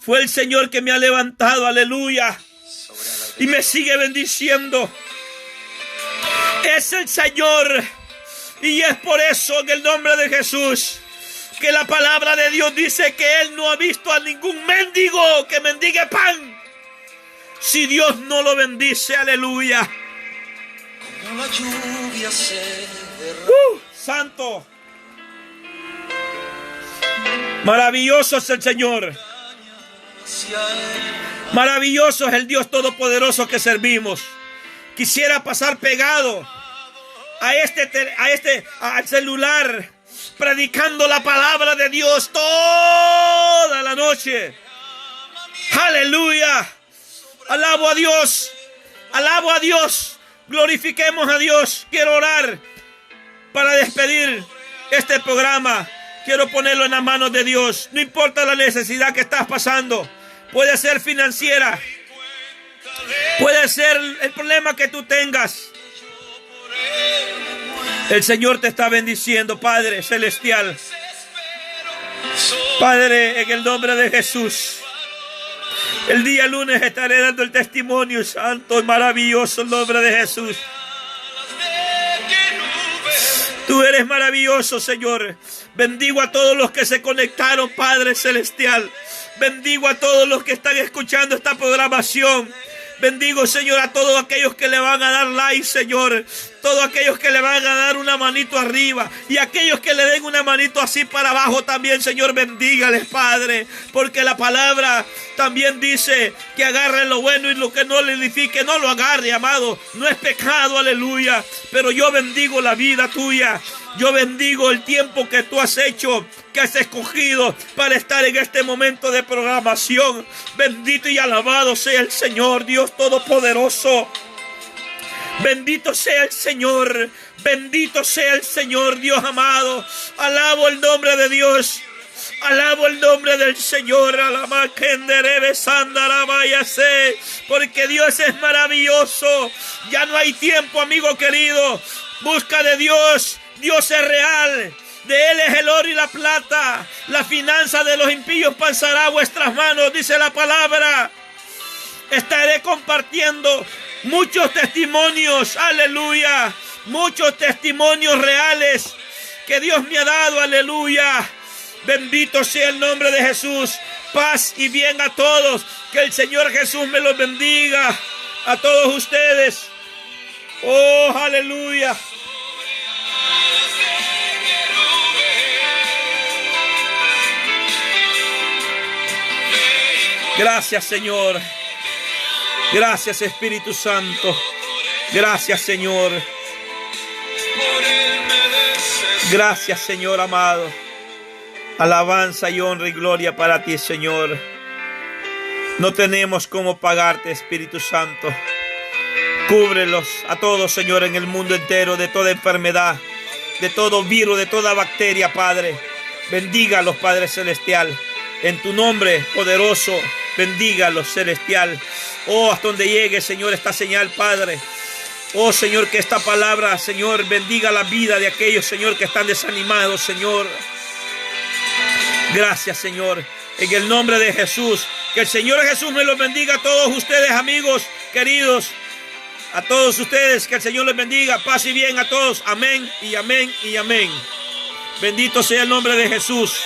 Fue el Señor que me ha levantado, aleluya. Y me sigue bendiciendo. Es el Señor. Y es por eso, en el nombre de Jesús, que la palabra de Dios dice que Él no ha visto a ningún mendigo que mendigue pan si Dios no lo bendice, aleluya. Como la lluvia se derrama. Santo. Maravilloso es el Señor. Maravilloso es el Dios Todopoderoso que servimos. Quisiera pasar pegado al celular, predicando la palabra de Dios toda la noche. Aleluya. Alabo a Dios. Alabo a Dios. Glorifiquemos a Dios. Quiero orar para despedir este programa. Quiero ponerlo en las manos de Dios. No importa la necesidad que estás pasando. Puede ser financiera. Puede ser el problema que tú tengas. El Señor te está bendiciendo, Padre Celestial. Padre, en el nombre de Jesús. El día lunes estaré dando el testimonio santo y maravilloso en el nombre de Jesús. Tú eres maravilloso, Señor. Bendigo a todos los que se conectaron, Padre Celestial. Bendigo a todos los que están escuchando esta programación. Bendigo, Señor, a todos aquellos que le van a dar like, Señor. Todos aquellos que le van a dar una manito arriba. Y aquellos que le den una manito así para abajo también, Señor, bendígales, Padre. Porque la palabra también dice que agarre lo bueno y lo que no le edifique, no lo agarre, amado. No es pecado, aleluya. Pero yo bendigo la vida tuya. Yo bendigo el tiempo que tú has hecho, que has escogido para estar en este momento de programación. Bendito y alabado sea el Señor, Dios Todopoderoso. Bendito sea el Señor. Bendito sea el Señor, Dios amado. Alabo el nombre de Dios. Alabo el nombre del Señor. Porque Dios es maravilloso. Ya no hay tiempo, amigo querido. Busca de Dios. Dios es real. De Él es el oro y la plata. La finanza de los impíos pasará a vuestras manos, dice la palabra. Estaré compartiendo muchos testimonios, aleluya. Muchos testimonios reales que Dios me ha dado, aleluya. Bendito sea el nombre de Jesús. Paz y bien a todos. Que el Señor Jesús me los bendiga. A todos ustedes. Oh, aleluya. Gracias, Señor. Gracias, Espíritu Santo. Gracias, Señor. Gracias, Señor amado. Alabanza y honra y gloria para ti, Señor. No tenemos cómo pagarte, Espíritu Santo. Cúbrelos a todos, Señor, en el mundo entero, de toda enfermedad, de todo virus, de toda bacteria, Padre. Bendígalos, Padre Celestial. En tu nombre poderoso, bendígalos, Celestial. Oh, hasta donde llegue, Señor, esta señal, Padre. Oh, Señor, que esta palabra, Señor, bendiga la vida de aquellos, Señor, que están desanimados, Señor. Gracias, Señor. En el nombre de Jesús. Que el Señor Jesús me los bendiga a todos ustedes, amigos queridos. A todos ustedes, que el Señor les bendiga. Paz y bien a todos. Amén y amén y amén. Bendito sea el nombre de Jesús.